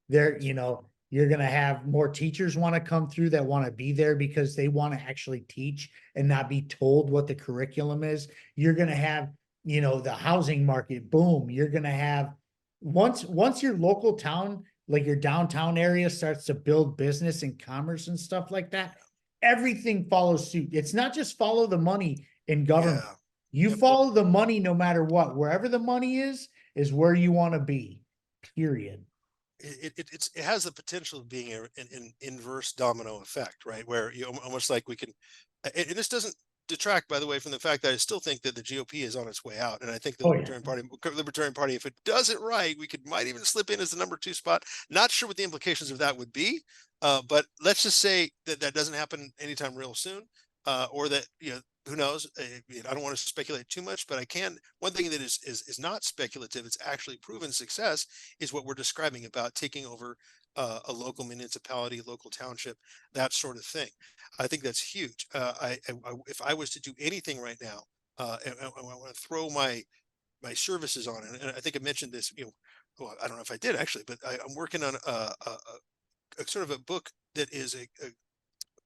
You're going to have more teachers want to come through that want to be there because they want to actually teach and not be told what the curriculum is. You're going to have, the housing market boom. You're going to have, once your local town, like your downtown area, starts to build business and commerce and stuff like that, everything follows suit. It's not just follow the money in government. You follow the money no matter what. Wherever the money is where you want to be, period. It has the potential of being an inverse domino effect, right? Where you almost like we can, and this doesn't detract, by the way, from the fact that I still think that the GOP is on its way out, and I think the Libertarian Party, if it does it right, might even slip in as the number 2 spot. Not sure what the implications of that would be, but let's just say that doesn't happen anytime real soon, or that who knows? I don't want to speculate too much, but I can. One thing that is not speculative, it's actually proven success, is what we're describing about taking over a local municipality, local township, that sort of thing. I think that's huge. If I was to do anything right now, and I want to throw my services on it, and I think I mentioned this. Well, I don't know if I did actually, but I'm working on a sort of a book that is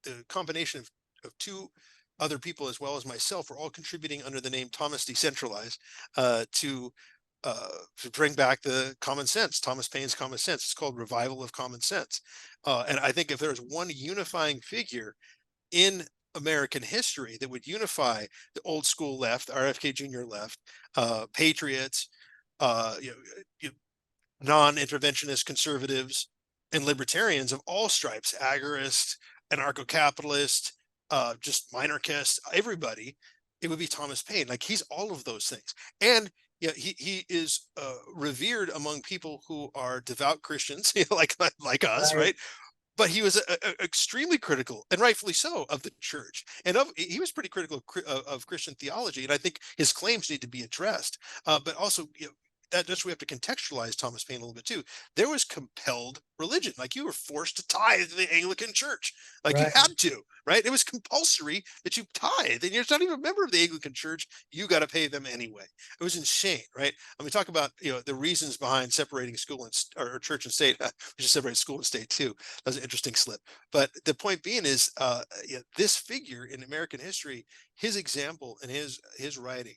the combination of 2 other people as well as myself. We're all contributing under the name Thomas Decentralize to bring back the common sense, Thomas Paine's common sense. It's called Revival of Common Sense. And I think if there's one unifying figure in American history that would unify the old school left, RFK Jr. left, patriots, non-interventionist conservatives, and libertarians of all stripes, agorists, anarcho-capitalists, just minarchists, everybody, it would be Thomas Paine. Like, he's all of those things. And he is revered among people who are devout Christians, like us, right? But he was extremely critical, and rightfully so, of the church, and he was pretty critical of Christian theology. And I think his claims need to be addressed. But also, that's we have to contextualize Thomas Paine a little bit too. There was compelled religion, like you were forced to tithe to the Anglican Church, like you Right. had to, right? It was compulsory that you tithe, and you're not even a member of the Anglican Church. You got to pay them anyway. It was insane, right? I mean, talk about the reasons behind separating school and or church and state. We should separate school and state too. That's an interesting slip. But the point being is, this figure in American history, his example and his writing,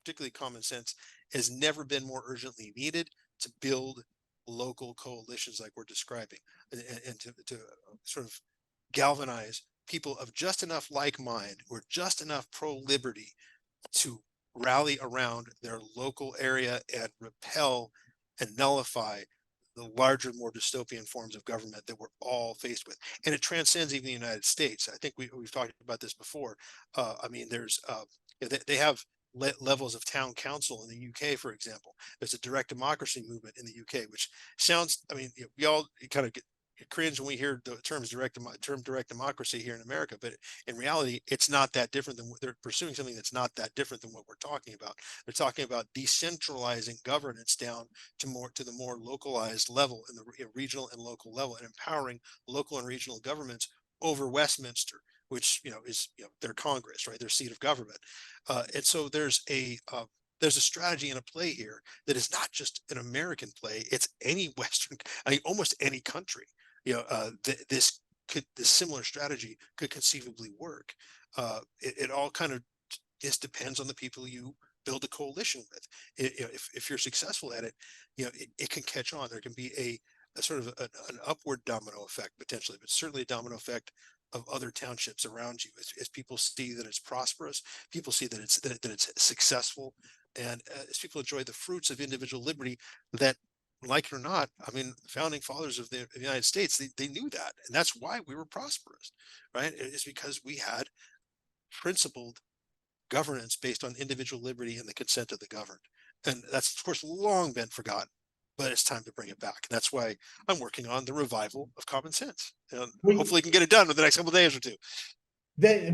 particularly Common Sense, has never been more urgently needed to build local coalitions like we're describing, and to sort of galvanize people of just enough like mind or just enough pro-liberty to rally around their local area and repel and nullify the larger, more dystopian forms of government that we're all faced with. And it transcends even the United States. I think we've talked about this before. I mean, there's they have levels of town council in the UK, for example. There's a direct democracy movement in the UK, which sounds, I mean, we all kind of get cringe when we hear the term direct democracy here in America, but in reality, it's not that different than they're pursuing something that's not that different than what we're talking about. They're talking about decentralizing governance down to the more localized level in the regional and local level, and empowering local and regional governments over Westminster, which is their Congress, right, their seat of government. And so there's a strategy and a play here that is not just an American play; it's any Western, I mean, almost any country. This similar strategy could conceivably work. It all kind of just depends on the people you build a coalition with. If you're successful at it, it can catch on. There can be a sort of an upward domino effect potentially, but certainly a domino effect of other townships around you as people see that it's prosperous, people see that it's successful, and as people enjoy the fruits of individual liberty that, like it or not, I mean, the founding fathers of the United States, they knew that, and that's why we were prosperous, right? It's because we had principled governance based on individual liberty and the consent of the governed, and that's of course long been forgotten. But it's time to bring it back. And that's why I'm working on the revival of Common Sense. And hopefully I can get it done in the next couple of days or two.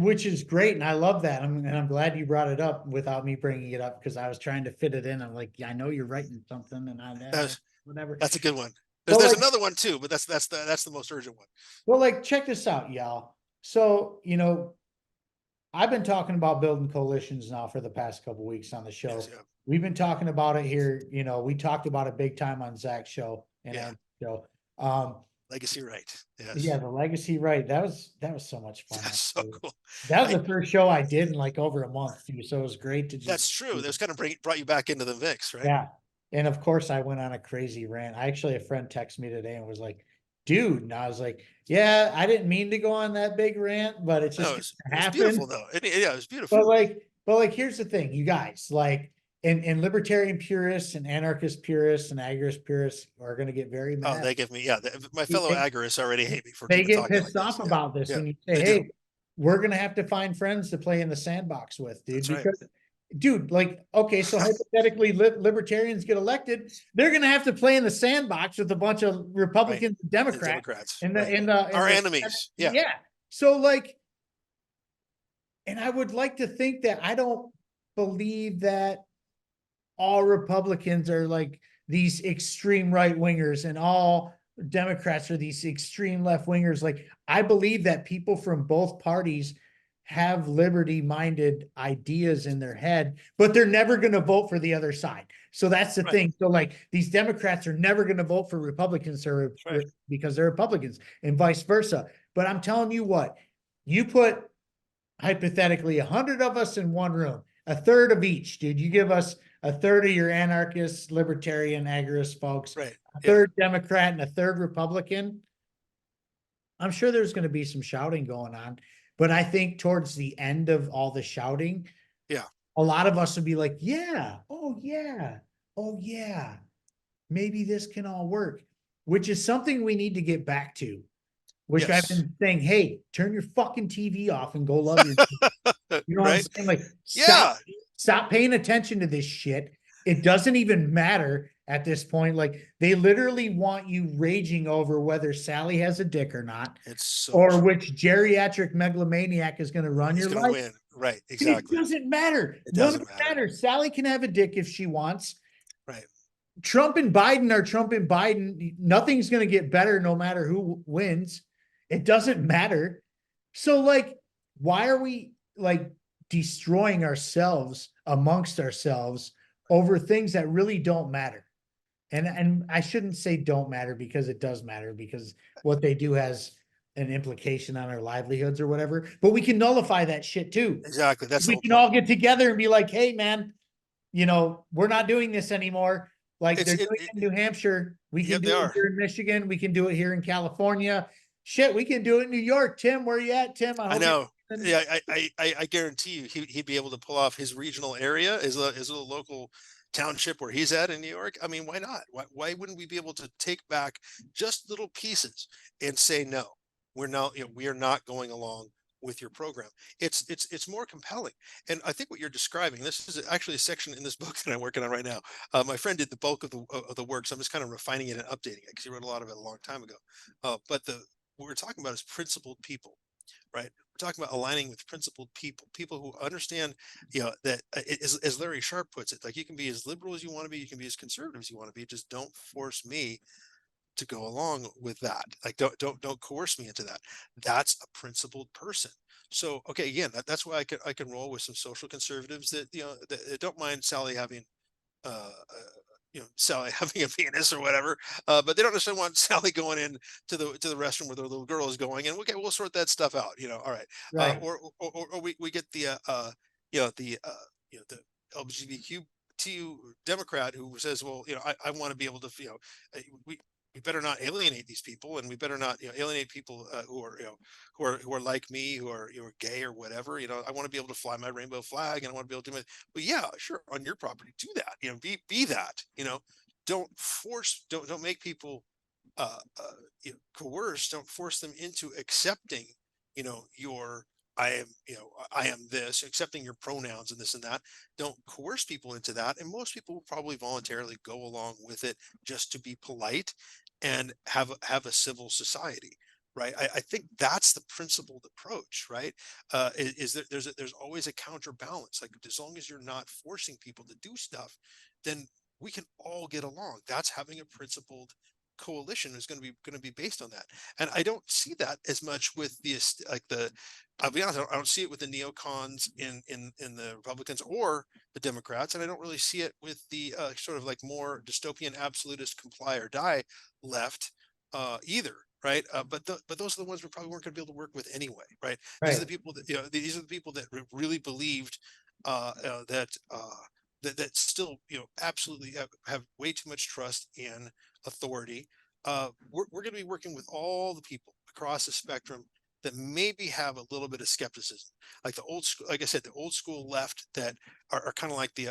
Which is great, and I love that. I'm glad you brought it up without me bringing it up, because I was trying to fit it in. I'm like, yeah, I know you're writing something, and whatever. That's a good one. There's another one too, but that's the most urgent one. Well, like, check this out, y'all. So, I've been talking about building coalitions now for the past couple of weeks on the show. Yes, yeah. We've been talking about it here. We talked about it big time on Zach's show and Andy's show. Legacy Right. Yes. Yeah, the Legacy Right. That was so much fun. That's so cool. That was the first show I did in like over a month too. So it was great to just. That's true. That's kind of brought you back into the mix, right? Yeah. And of course I went on a crazy rant. Actually, a friend texted me today and was like, dude, and I was like, yeah, I didn't mean to go on that big rant, but it just happened. It's beautiful though. Yeah, it was beautiful. But like, here's the thing, you guys, like, and libertarian purists and anarchist purists and agorist purists are going to get very mad. Oh, they give me, my fellow agorists already hate me for. They get pissed off about this when you say, hey, we're going to have to find friends to play in the sandbox with, dude. That's because, dude, like, okay, so hypothetically, libertarians get elected, they're going to have to play in the sandbox with a bunch of Republicans and Democrats. And our enemies. Yeah. Yeah. So, like, and I would like to think that I don't believe that all Republicans are like these extreme right wingers and all Democrats are these extreme left wingers. Like, I believe that people from both parties have liberty minded ideas in their head, but they're never going to vote for the other side. So that's the thing. So like, these Democrats are never going to vote for Republicans because they're Republicans, and vice versa. But I'm telling you what, you put hypothetically 100 of us in one room, a third of each, dude, you give us a third of your anarchists, libertarian, agorist folks, a third Democrat and a third Republican. I'm sure there's going to be some shouting going on, but I think towards the end of all the shouting, a lot of us would be like, oh yeah, maybe this can all work, which is something we need to get back to, which I've been saying, hey, turn your fucking TV off and go love your, you know what I'm saying? Like, stop paying attention to this shit. It doesn't even matter at this point. Like, they literally want you raging over whether Sally has a dick or not, or which geriatric megalomaniac is going to run your life. Win. Right, exactly. It doesn't matter. None of it matters. Sally can have a dick if she wants. Right. Trump and Biden are Trump and Biden. Nothing's going to get better no matter who wins. It doesn't matter. So, like, why are we like destroying ourselves amongst ourselves over things that really don't matter? And I shouldn't say don't matter, because it does matter, because what they do has an implication on our livelihoods or whatever. But we can nullify that shit too. Exactly. That's the We whole can point. all get together and be like, hey, man, we're not doing this anymore. Like It's they're doing it in New Hampshire. We can Yep, do they it are. here in Michigan. We can do it here in California. Shit, we can do it in New York. Tim, where you at, Tim? I I hope you're know. listening. Yeah, I guarantee you he'd be able to pull off his regional area, his little local township where he's at in New York. I mean, why not? Why wouldn't we be able to take back just little pieces and say, no, we're not, we are not going along with your program. It's more compelling. And I think what you're describing, this is actually a section in this book that I'm working on right now. My friend did the bulk of the work, so I'm just kind of refining it and updating it because he wrote a lot of it a long time ago. But what we're talking about is principled people, right? We're talking about aligning with principled people who understand, that as Larry Sharp puts it, like, you can be as liberal as you want to be, you can be as conservative as you want to be, just don't force me to go along with that. Like, don't coerce me into that. That's a principled person. So, okay, again, that's why I can roll with some social conservatives that, that don't mind Sally having Sally having a penis or whatever, but they don't necessarily want Sally going in to the restroom where the little girl is going, and okay, we'll sort that stuff out. All right, Right. or we get the the LGBTQ Democrat who says, well, I want to be able to, we better not alienate these people, and we better not, alienate people who are, who are like me, who are, gay or whatever. I want to be able to fly my rainbow flag, and I want to be able to do my, but yeah, sure, on your property, do that. Be that. Don't force, don't make people coerce. Don't force them into accepting, your, I am this, accepting your pronouns and this and that. Don't coerce people into that. And most people will probably voluntarily go along with it just to be polite and have a civil society. Right. I think that's the principled approach, right? Is that there's always a counterbalance. Like, as long as you're not forcing people to do stuff, then we can all get along. That's having a principled coalition is going to be based on that. And I don't see that as much with I'll be honest, I don't see it with the neocons in the Republicans or the Democrats, and I don't really see it with the sort of like more dystopian absolutist comply or die left either. Right. But those are the ones we probably weren't going to be able to work with anyway. Right. These are the Right. people that, these are the people that really believed that still, absolutely have way too much trust in authority. We're going to be working with all the people across the spectrum that maybe have a little bit of skepticism, like the old school, like I said, the old school left that are kind of like the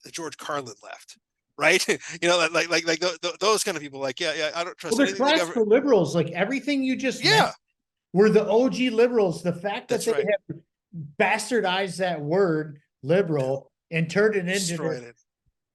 George Carlin left, right? Those kind of people, like, yeah, I don't trust Well, the anything the government. classical liberals, like everything you just mentioned, Yeah, were the OG liberals. The fact that that's they right. have bastardized that word Yeah, liberal and turned it into this destroyed it.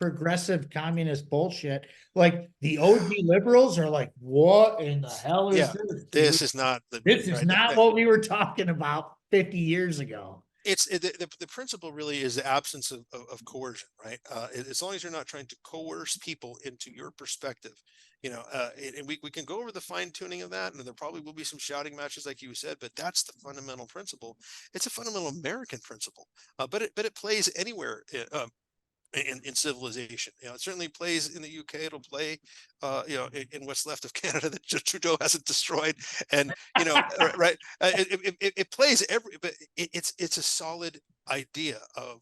progressive communist bullshit. Like the OG liberals are like, what in the hell is Yeah, this, dude? this is not liberty, This is right? not what we were talking about 50 years ago. The principle really is the absence of coercion, right? As long as you're not trying to coerce people into your perspective, and we can go over the fine tuning of that, and there probably will be some shouting matches, like you said, but that's the fundamental principle. It's a fundamental American principle, but it plays anywhere in civilization. It certainly plays in the UK. It'll play, in what's left of Canada that Trudeau hasn't destroyed, and right. It plays but it's a solid idea of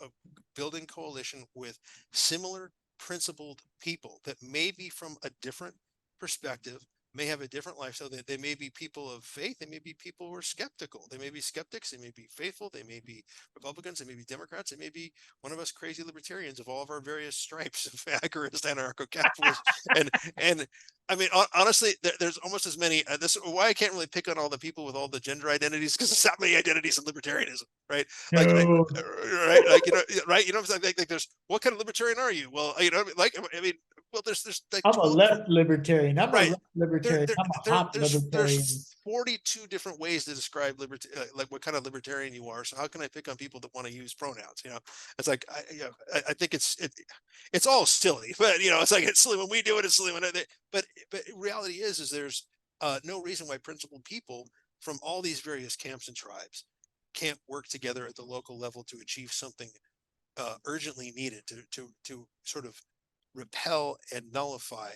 of building coalition with similar principled people that may be from a different perspective, may have a different lifestyle. That they may be people of faith, they may be people who are skeptical, they may be skeptics, they may be faithful, they may be Republicans, they may be Democrats, they may be one of us crazy libertarians of all of our various stripes of agorist, anarcho-capitalist, and I mean, honestly, there's almost as many. This is why I can't really pick on all the people with all the gender identities, because there's that many identities in libertarianism, right? Like, No, right, like, right, like there's, what kind of libertarian are you? Well, like, I mean, well, there's like I'm a 12 left libertarian. I'm a right right libertarian. I'm a hot there's libertarian. 42 different ways to describe like what kind of libertarian you are. So how can I pick on people that want to use pronouns? It's like I think it's all silly, but it's like it's silly when we do it. It's silly when but reality is there's no reason why principled people from all these various camps and tribes can't work together at the local level to achieve something urgently needed to sort of repel and nullify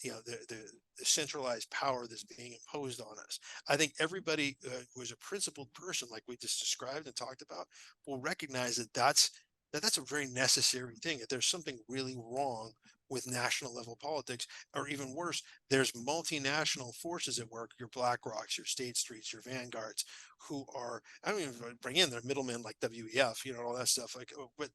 the centralized power that's being imposed on us. I think everybody who is a principled person, like we just described and talked about, will recognize that's a very necessary thing. That there's something really wrong with national level politics, or even worse, there's multinational forces at work, your BlackRocks, your State Streets, your Vanguards, who are, I don't even bring in their middlemen like WEF, all that stuff. Like, but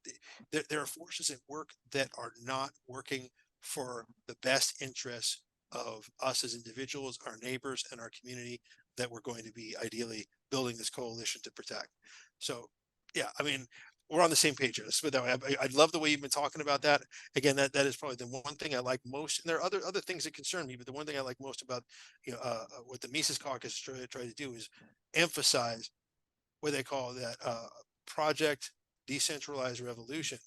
there are forces at work that are not working for the best interests of us as individuals, our neighbors, and our community that we're going to be ideally building this coalition to protect. So, yeah, I mean, we're on the same page here. But I love the way you've been talking about that. Again, that is probably the one thing I like most. And there are other things that concern me, but the one thing I like most about what the Mises Caucus try to do is emphasize what they call that Project Decentralized Revolution.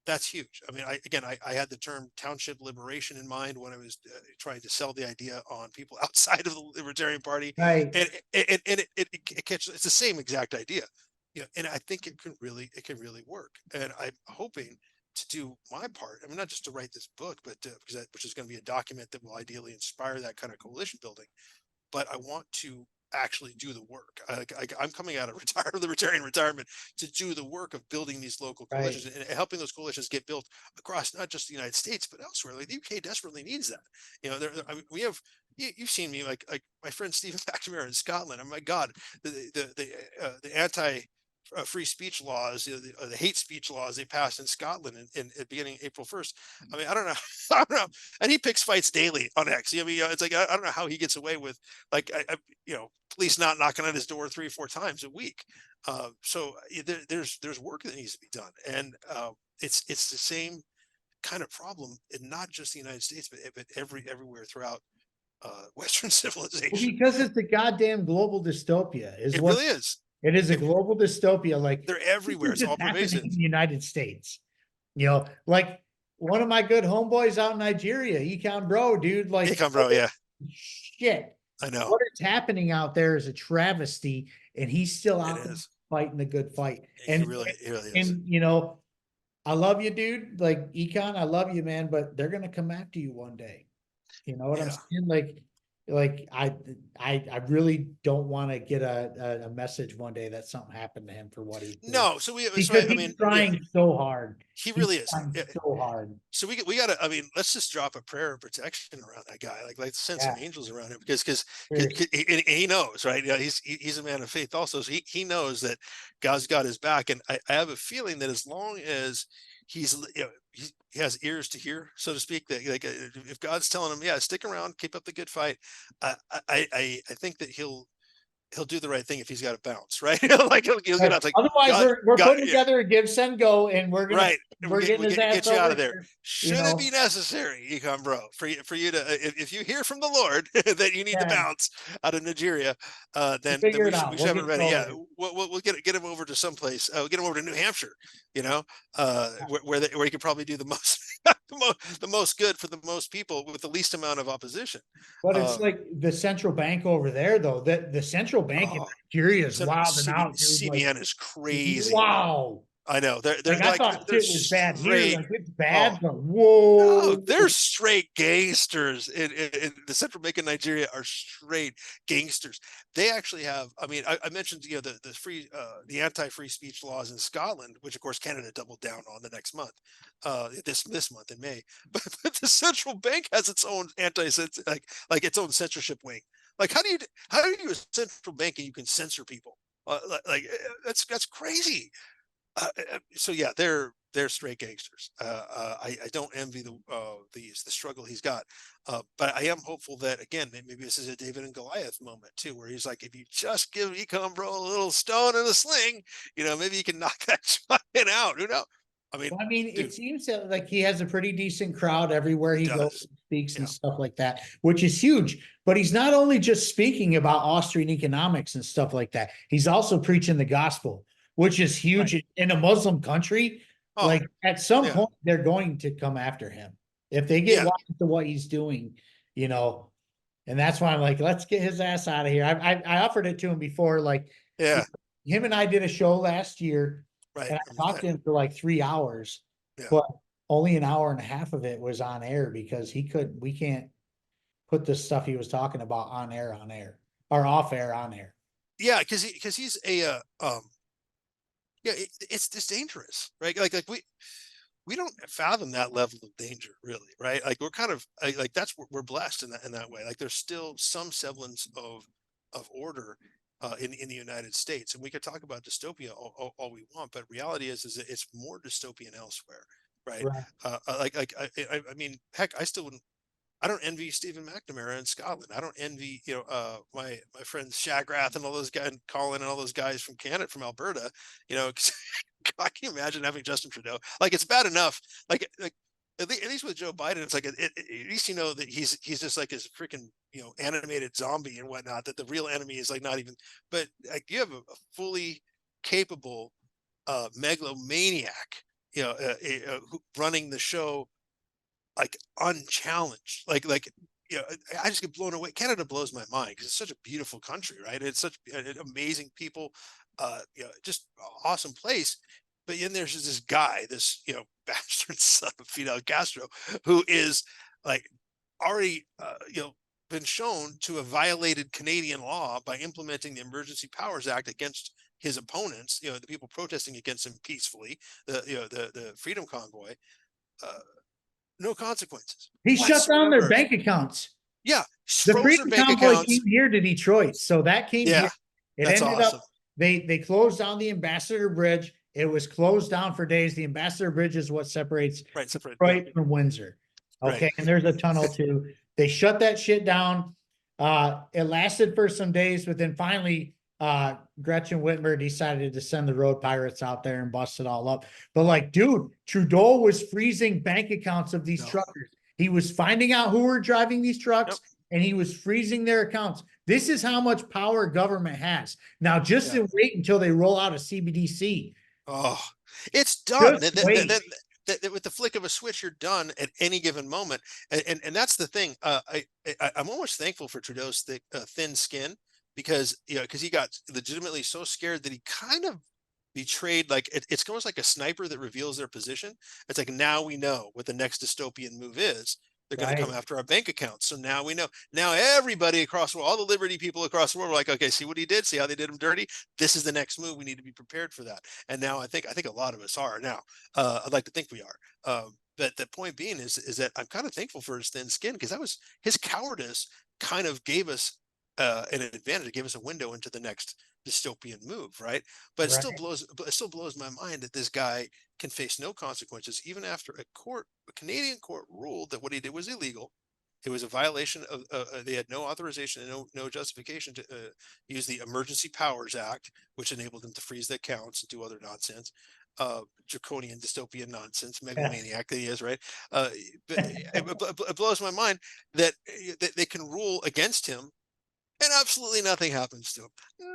That's huge. I mean, I had the term township liberation in mind when I was trying to sell the idea on people outside of the Libertarian Party, Right. and it catches. It's the same exact idea, and I think it can really work. And I'm hoping to do my part. I mean, not just to write this book, but which is going to be a document that will ideally inspire that kind of coalition building. But I want to actually do the work. I'm coming out of libertarian retirement to do the work of building these local coalitions and helping those coalitions get built across not just the United States but elsewhere. Like the UK desperately needs that. I mean, we have. You've seen me like my friend Stephen McNamara in Scotland. Oh my God, the anti free speech laws, the hate speech laws they passed in Scotland in beginning April 1st. I mean, I don't know, I don't know. And he picks fights daily on X. I mean, it's like I don't know how he gets away with like police not knocking on his door 3 or 4 times a week. So there's work that needs to be done, and it's the same kind of problem in not just the United States, but everywhere throughout Western civilization. Well, because it's a goddamn global dystopia. It really is. It is a global dystopia. Like they're everywhere. It's all pervasive in the United States. Like one of my good homeboys out in Nigeria, Econ Bro, dude. Like Econ Bro, yeah. Shit. I know. What is happening out there is a travesty, and he's still out there fighting the good fight. And he really is. And I love you, dude. Like Econ, I love you, man, but they're gonna come after you one day. You know what I'm saying? Like I really don't want to get a message one day that something happened to him for what he did. No, so he's trying so hard. He really is so hard. So we gotta, I mean, let's just drop a prayer of protection around that guy. Like send some angels around him because he knows, right? He's a man of faith also. So he knows that God's got his back. And I have a feeling that as long as he has ears to hear, so to speak, that like if God's telling him, yeah, stick around, keep up the good fight, I think that he'll do the right thing if he's got to bounce, right? Like he'll get out. Like otherwise, we're putting together a give, send, go, and we're gonna we're getting his ass get you out of there. Should it be necessary, Econ Bro, for you to if you hear from the Lord that you need to bounce out of Nigeria, then we should have it ready. Yeah, we'll get him over to someplace. Get him over to New Hampshire, where he could probably do the most the most good for the most people with the least amount of opposition. But it's like the central bank over there, though. The central bank in Nigeria is wild and out. CBN is crazy. Wow. I know. They're I thought it was bad here. Like it's bad, but whoa. No, they're straight gangsters. In the central bank of Nigeria are straight gangsters. They actually have. I mean, I mentioned the anti-free speech laws in Scotland, which of course Canada doubled down on the next month, this month in May. But the central bank has its own like its own censorship wing. Like how do you a central bank and you can censor people? That's crazy. So yeah, they're straight gangsters. I don't envy the struggle he's got, but I am hopeful that again maybe this is a David and Goliath moment too, where he's like, if you just give Econ Bro a little stone and a sling, maybe you can knock that giant out. Who knows? I mean, Well, I mean, dude, it seems that like he has a pretty decent crowd everywhere he he goes, does. and speaks Yeah. and stuff like that, which is huge. But he's not only just speaking about Austrian economics and stuff like that. He's also preaching the gospel, which is huge Right. in a Muslim country. Oh, Like at some yeah. point, they're going to come after him if they get Yeah. wise to what he's doing, you know. And that's why I'm like, let's get his ass out of here. I offered it to him before, like Yeah. him and I did a show last year, Right. and I I remember talked that. to him for like 3 hours, Yeah. but only an hour and a half of it was on air because we can't put the stuff he was talking about on air, or off air on air. Yeah. Cause he's a, yeah, it's just dangerous, right? Like we don't fathom that level of danger, really, right? Like we're kind of like that's we're blessed in that way. Like there's still some semblance of order in the United States, and we could talk about dystopia all we want, but reality is that it's more dystopian elsewhere, right? Right. I mean, heck, I still wouldn't. I don't envy Stephen McNamara in Scotland. I don't envy, my friends Shagrath and all those guys, Colin and all those guys from Canada, from Alberta. You know, I can imagine having Justin Trudeau. Like it's bad enough. Like at least with Joe Biden, it's like at least you know that he's just like his freaking animated zombie and whatnot. That the real enemy is like not even. But like you have a fully capable megalomaniac, running the show like unchallenged. I just get blown away. Canada blows my mind because it's such a beautiful country, right? It's such amazing people, just awesome place. But then there's just this guy, this bastard son of Fidel Castro, who is like already been shown to have violated Canadian law by implementing the Emergency Powers Act against his opponents, the people protesting against him peacefully, the Freedom Convoy. No consequences He shut down their whatsoever. bank accounts. Yeah, The froze their Freedom bank Convoy accounts. came here to Detroit, so that came Yeah, here. It that's ended awesome. up they closed down the Ambassador Bridge. It was closed down for days. The Ambassador Bridge is what separates Right, separate. Yeah, Detroit from Windsor. right. Okay, and there's a tunnel too. They shut that shit down. It lasted for some days, but then finally, Gretchen Whitmer decided to send the road pirates out there and bust it all up. But like, dude, Trudeau was freezing bank accounts of these No. truckers. He was finding out who were driving these trucks, Yep. and he was freezing their accounts. This is how much power government has. Now, just Yeah. wait until they roll out a CBDC. Oh, it's done. Just wait. With the flick of a switch, you're done at any given moment. And that's the thing. I'm almost thankful for Trudeau's thin skin because he got legitimately so scared that he kind of betrayed. Like it's almost like a sniper that reveals their position. It's like now we know what the next dystopian move is. They're going to come Right. after our bank accounts. So now we know. Now everybody across the world, all the Liberty people across the world, are like, okay, see what he did, see how they did him dirty. This is the next move. We need to be prepared for that. And now I think a lot of us are now. I'd like to think we are. But the point being is that I'm kind of thankful for his thin skin because that was his cowardice kind of gave us an advantage. It gave us a window into the next dystopian move, right? But Right. it still blows my mind that this guy can face no consequences, even after a Canadian court ruled that what he did was illegal. It was a violation of. They had no authorization and no justification to use the Emergency Powers Act, which enabled them to freeze the accounts and do other nonsense, draconian dystopian nonsense, megalomaniac that he is, right? But it blows my mind that they can rule against him and absolutely nothing happens to him.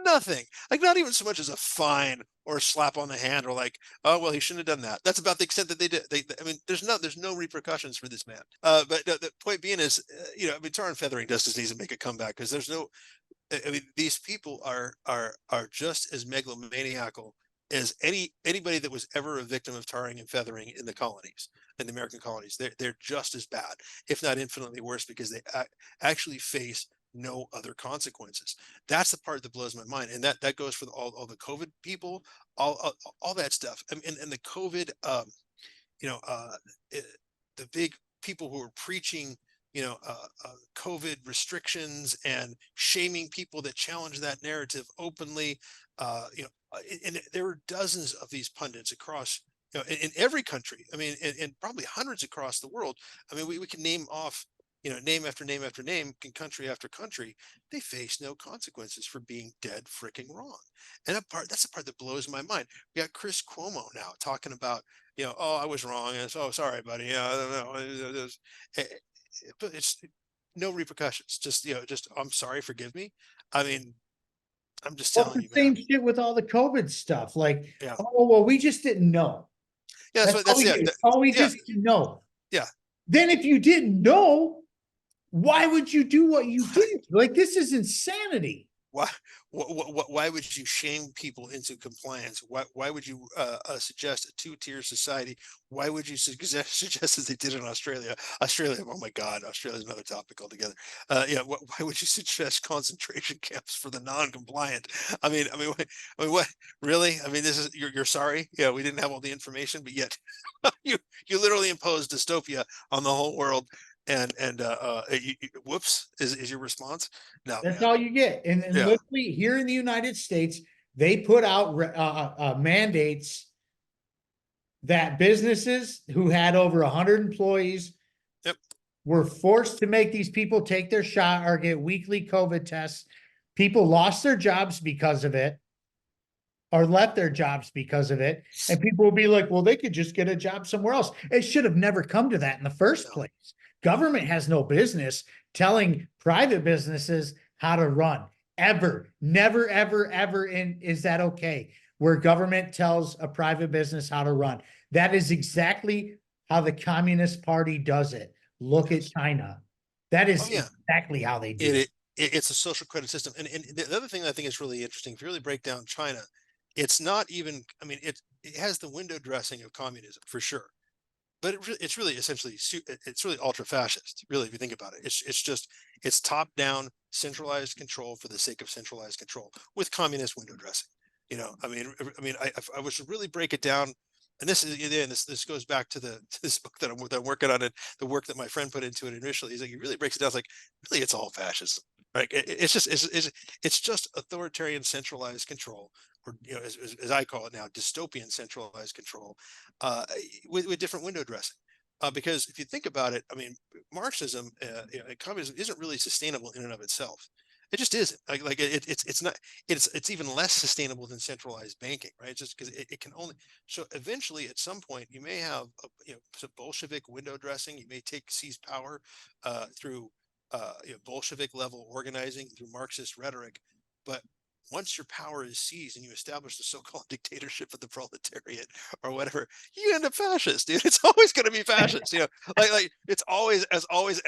Nothing. Like not even so much as a fine or a slap on the hand or like, oh well, he shouldn't have done that. That's about the extent that they did. I mean, there's no repercussions for this man. But the point being is, I mean, tar and feathering justice needs to make a comeback because there's no. I mean, these people are just as megalomaniacal as anybody that was ever a victim of tarring and feathering in the colonies, in the American colonies. They're just as bad, if not infinitely worse, because they actually face no other consequences. That's the part that blows my mind, and that goes for all the COVID people, all that stuff. And the COVID, the big people who are preaching, COVID restrictions and shaming people that challenge that narrative openly. And there are dozens of these pundits across, in every country. I mean, and probably hundreds across the world. I mean, we can name off name after name after name, in country after country, they face no consequences for being dead freaking wrong. And that's the part that blows my mind. We got Chris Cuomo now talking about, oh, I was wrong. And oh, sorry, buddy. Yeah, I don't know. But it's no repercussions. Just I'm sorry, forgive me. I mean, I'm just Well, telling it's you, the man. same shit with all the COVID stuff. Like, Yeah. oh, well, we just didn't know. Yeah. That's all we did. Oh, we Yeah. just didn't know. Yeah. Then if you didn't know, why would you do what you did? Like, this is insanity. Why would you shame people into compliance? Why would you suggest a two-tier society? Why would you suggest as they did in Australia? Oh my God, Australia is another topic altogether. Why would you suggest concentration camps for the non-compliant? What really? I mean, this is you're sorry. Yeah, we didn't have all the information, but yet you literally imposed dystopia on the whole world. And whoops is your response? No, That's man. all you get. And Yeah. literally here in the United States, they put out mandates that businesses who had over 100 employees Yep. were forced to make these people take their shot or get weekly COVID tests. People lost their jobs because of it or left their jobs because of it. And people will be like, well, they could just get a job somewhere else. It should have never come to that in the first No. place. Government has no business telling private businesses how to run ever. Never, ever, ever. And is that okay? Where government tells a private business how to run. That is exactly how the Communist Party does it. Look at China. That is exactly how they do it. It's a social credit system. And the other thing I think is really interesting, if you really break down China, it's not even, I mean, it has the window dressing of communism for sure, but it's really essentially, it's really ultra fascist, really, if you think about it. It's top down centralized control for the sake of centralized control with communist window dressing. I was to really break it down. And this is, again, this goes back to this book that I'm working on, and the work that my friend put into it initially. He's like, he really breaks it down. It's like, really, it's all fascism, right? It's just authoritarian centralized control, or as I call it now, dystopian centralized control, with different window dressing. Because if you think about it, I mean, Marxism, communism isn't really sustainable in and of itself. It just isn't. It's not. It's even less sustainable than centralized banking, right? Just because it can only. So eventually, at some point, you may have some Bolshevik window dressing. You may seize power through Bolshevik level organizing, through Marxist rhetoric, but once your power is seized and you establish the so-called dictatorship of the proletariat or whatever, you end up fascist, dude. It's always going to be fascist, like it's always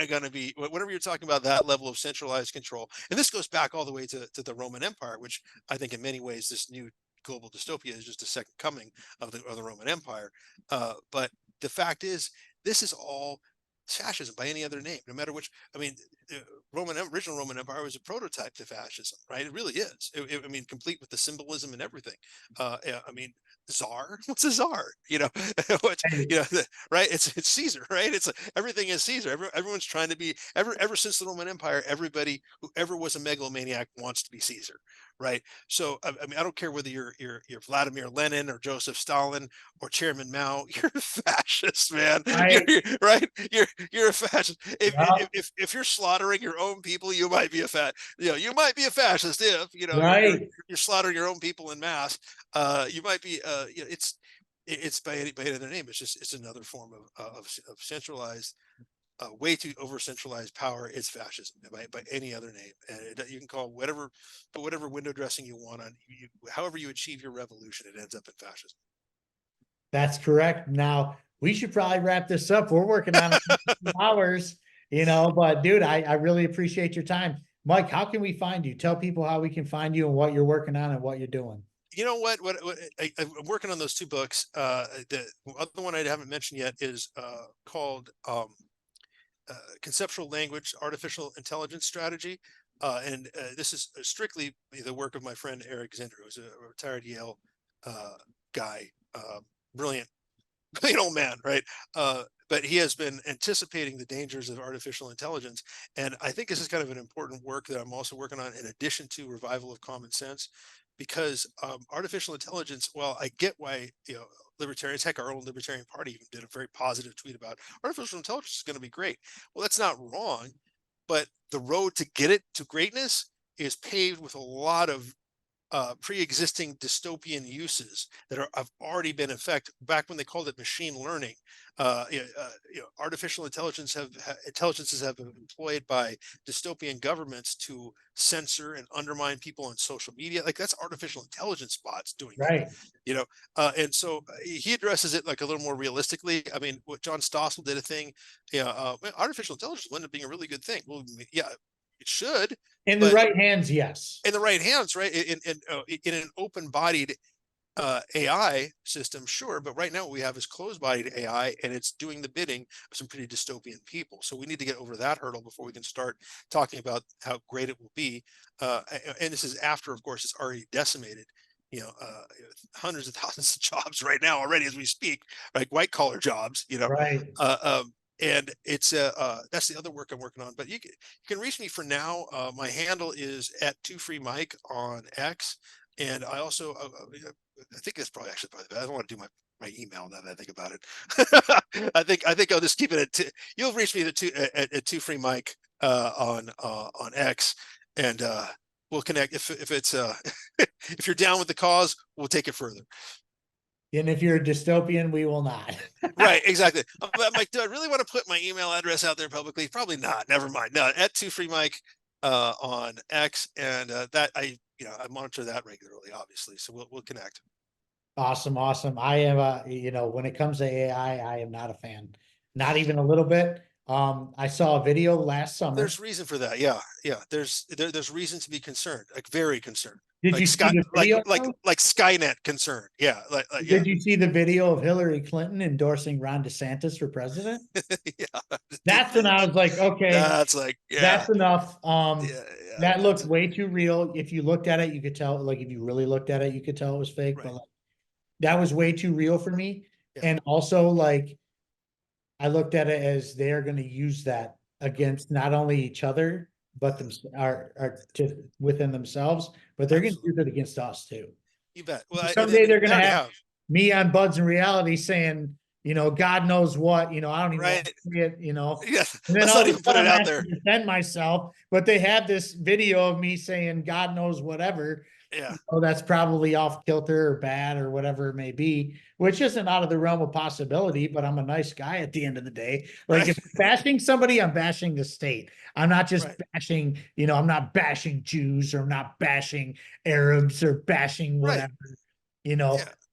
going to be, whenever you're talking about that level of centralized control. And this goes back all the way to the Roman Empire, which I think in many ways this new global dystopia is just a second coming of the Roman Empire. But the fact is, this is all fascism by any other name, no matter which. I mean, the original Roman Empire was a prototype to fascism, right? It really is. I mean, complete with the symbolism and everything. I mean, czar. What's a czar? Right? It's Caesar, right? It's everything is Caesar. Everyone's trying to be ever since the Roman Empire. Everybody who ever was a megalomaniac wants to be Caesar, right? So I mean, I don't care whether you're Vladimir Lenin or Joseph Stalin or Chairman Mao. You're a fascist, man. Right. You're a fascist. If you're slaughtering your own people, you might be a you might be a fascist if Right. you're slaughtering your own people in mass. You might be it's by any other name. It's another form of centralized, way too over centralized power. It's fascism by any other name, and you can call whatever window dressing you want on however you achieve your revolution, it ends up in fascism. That's correct. Now we should probably wrap this up. We're working on it for hours, but dude, I really appreciate your time. Mike, how can we find you? Tell people how we can find you and what you're working on and what you're doing. You know what I'm working on those two books. The other one I haven't mentioned yet is called Conceptual Language Artificial Intelligence Strategy. And this is strictly the work of my friend Eric Zinder, who's a retired Yale guy, brilliant old man, right? But he has been anticipating the dangers of artificial intelligence. And I think this is kind of an important work that I'm also working on in addition to revival of common sense, because artificial intelligence, well, I get why, libertarians, heck, our own Libertarian Party even did a very positive tweet about artificial intelligence is going to be great. Well, that's not wrong, but the road to get it to greatness is paved with a lot of pre-existing dystopian uses that have already been in effect back when they called it machine learning. Artificial intelligences have been employed by dystopian governments to censor and undermine people on social media. Like, that's artificial intelligence bots doing that, Right. and so he addresses it like a little more realistically. I mean, what John Stossel did a thing, artificial intelligence will end up being a really good thing. Well, yeah, it should, In the but right hands, yes. in the right hands, right? In an open-bodied AI system, sure, but right now what we have is closed-bodied AI, and it's doing the bidding of some pretty dystopian people. So we need to get over that hurdle before we can start talking about how great it will be. And this is after, of course, it's already decimated, hundreds of thousands of jobs right now already as we speak, like white-collar jobs, Right. and it's that's the other work I'm working on. But you can reach me for now. My handle is @2freemike on X, and I also I think that's probably I don't want to do my email now that I think about it. I think I'll just keep it at you'll reach me at 2freemike on X, and we'll connect if it's if you're down with the cause, we'll take it further. And if you're a dystopian, we will not. Right, exactly. I'm like, do I really want to put my email address out there publicly? Probably not. Never mind. No, @2freemike on X, and that I monitor that regularly, obviously. So we'll connect. Awesome. Awesome. I am, when it comes to AI, I am not a fan, not even a little bit. I saw a video last summer. There's reason for that. Yeah. There's reason to be concerned, like very concerned. Did Like you see the like video? like Skynet concerned. Yeah. Yeah. Did you see the video of Hillary Clinton endorsing Ron DeSantis for president? Yeah. That's when I was like, okay, That's like, yeah. that's enough. Yeah. That looked way too real. If you looked at it, you could tell, like, if you really looked at it, you could tell it was fake, Right. but like, that was way too real for me. Yeah. And also, like, I looked at it as they're going to use that against not only each other, but them are just within themselves, but they're going to use it against us too. You bet. Well, Someday they're going to already have me on BudsnReality saying, God knows what, I don't even want to see it, Yeah. and then Let's all not even put it out there. defend myself, but they have this video of me saying God knows whatever. Yeah. That's probably off kilter or bad or whatever it may be, which isn't out of the realm of possibility, but I'm a nice guy at the end of the day. Like, if I'm bashing somebody, I'm bashing the state. I'm not just bashing, I'm not bashing Jews, or I'm not bashing Arabs, or bashing whatever,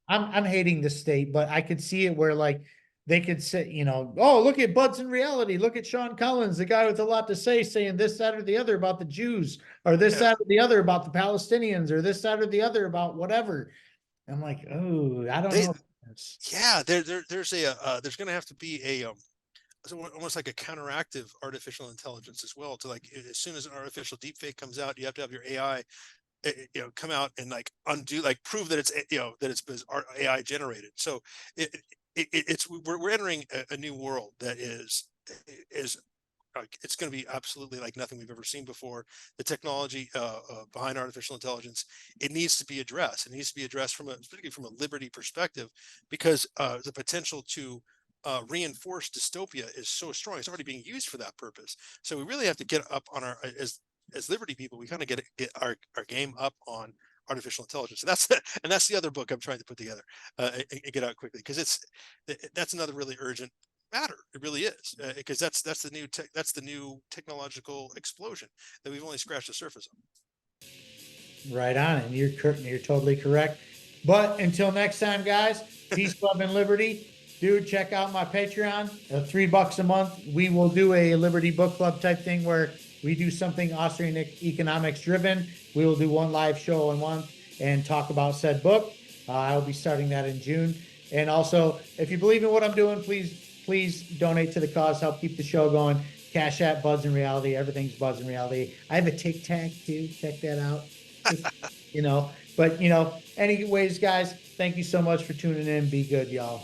I'm hating the state, but I could see it where, like, they could say, oh, look at BudsnReality. Look at Sean Collins, the guy with a lot to say, saying this, that, or the other about the Jews, or this, that, or the other about the Palestinians, or this, that, or the other about whatever. I'm like, oh, I don't know. Yeah, there's going to have to be a almost like a counteractive artificial intelligence as well. To, like, as soon as an artificial deepfake comes out, you have to have your AI come out and, like, undo, like, prove that it's that it's AI generated. So we're entering a new world that is like, it's going to be absolutely like nothing we've ever seen before. The technology behind artificial intelligence, it needs to be addressed. It needs to be addressed particularly from a liberty perspective, because the potential to reinforce dystopia is so strong. It's already being used for that purpose. So we really have to get up on our as liberty people. We kind of get our game up on artificial intelligence. And that's the other book I'm trying to put together and get out quickly, because that's another really urgent matter. It really is, because that's the new technological explosion that we've only scratched the surface of. Right on, and you're totally correct. But until next time, guys, peace, love, and liberty. Dude, check out my Patreon. $3 a month. We will do a Liberty Book Club type thing where we do something Austrian economics driven. We will do one live show a month and talk about said book. I will be starting that in June. And also, if you believe in what I'm doing, please donate to the cause. Help keep the show going. CashApp, BudsnReality. Everything's BudsnReality. I have a TikTok too. Check that out. But anyways, guys, thank you so much for tuning in. Be good, y'all.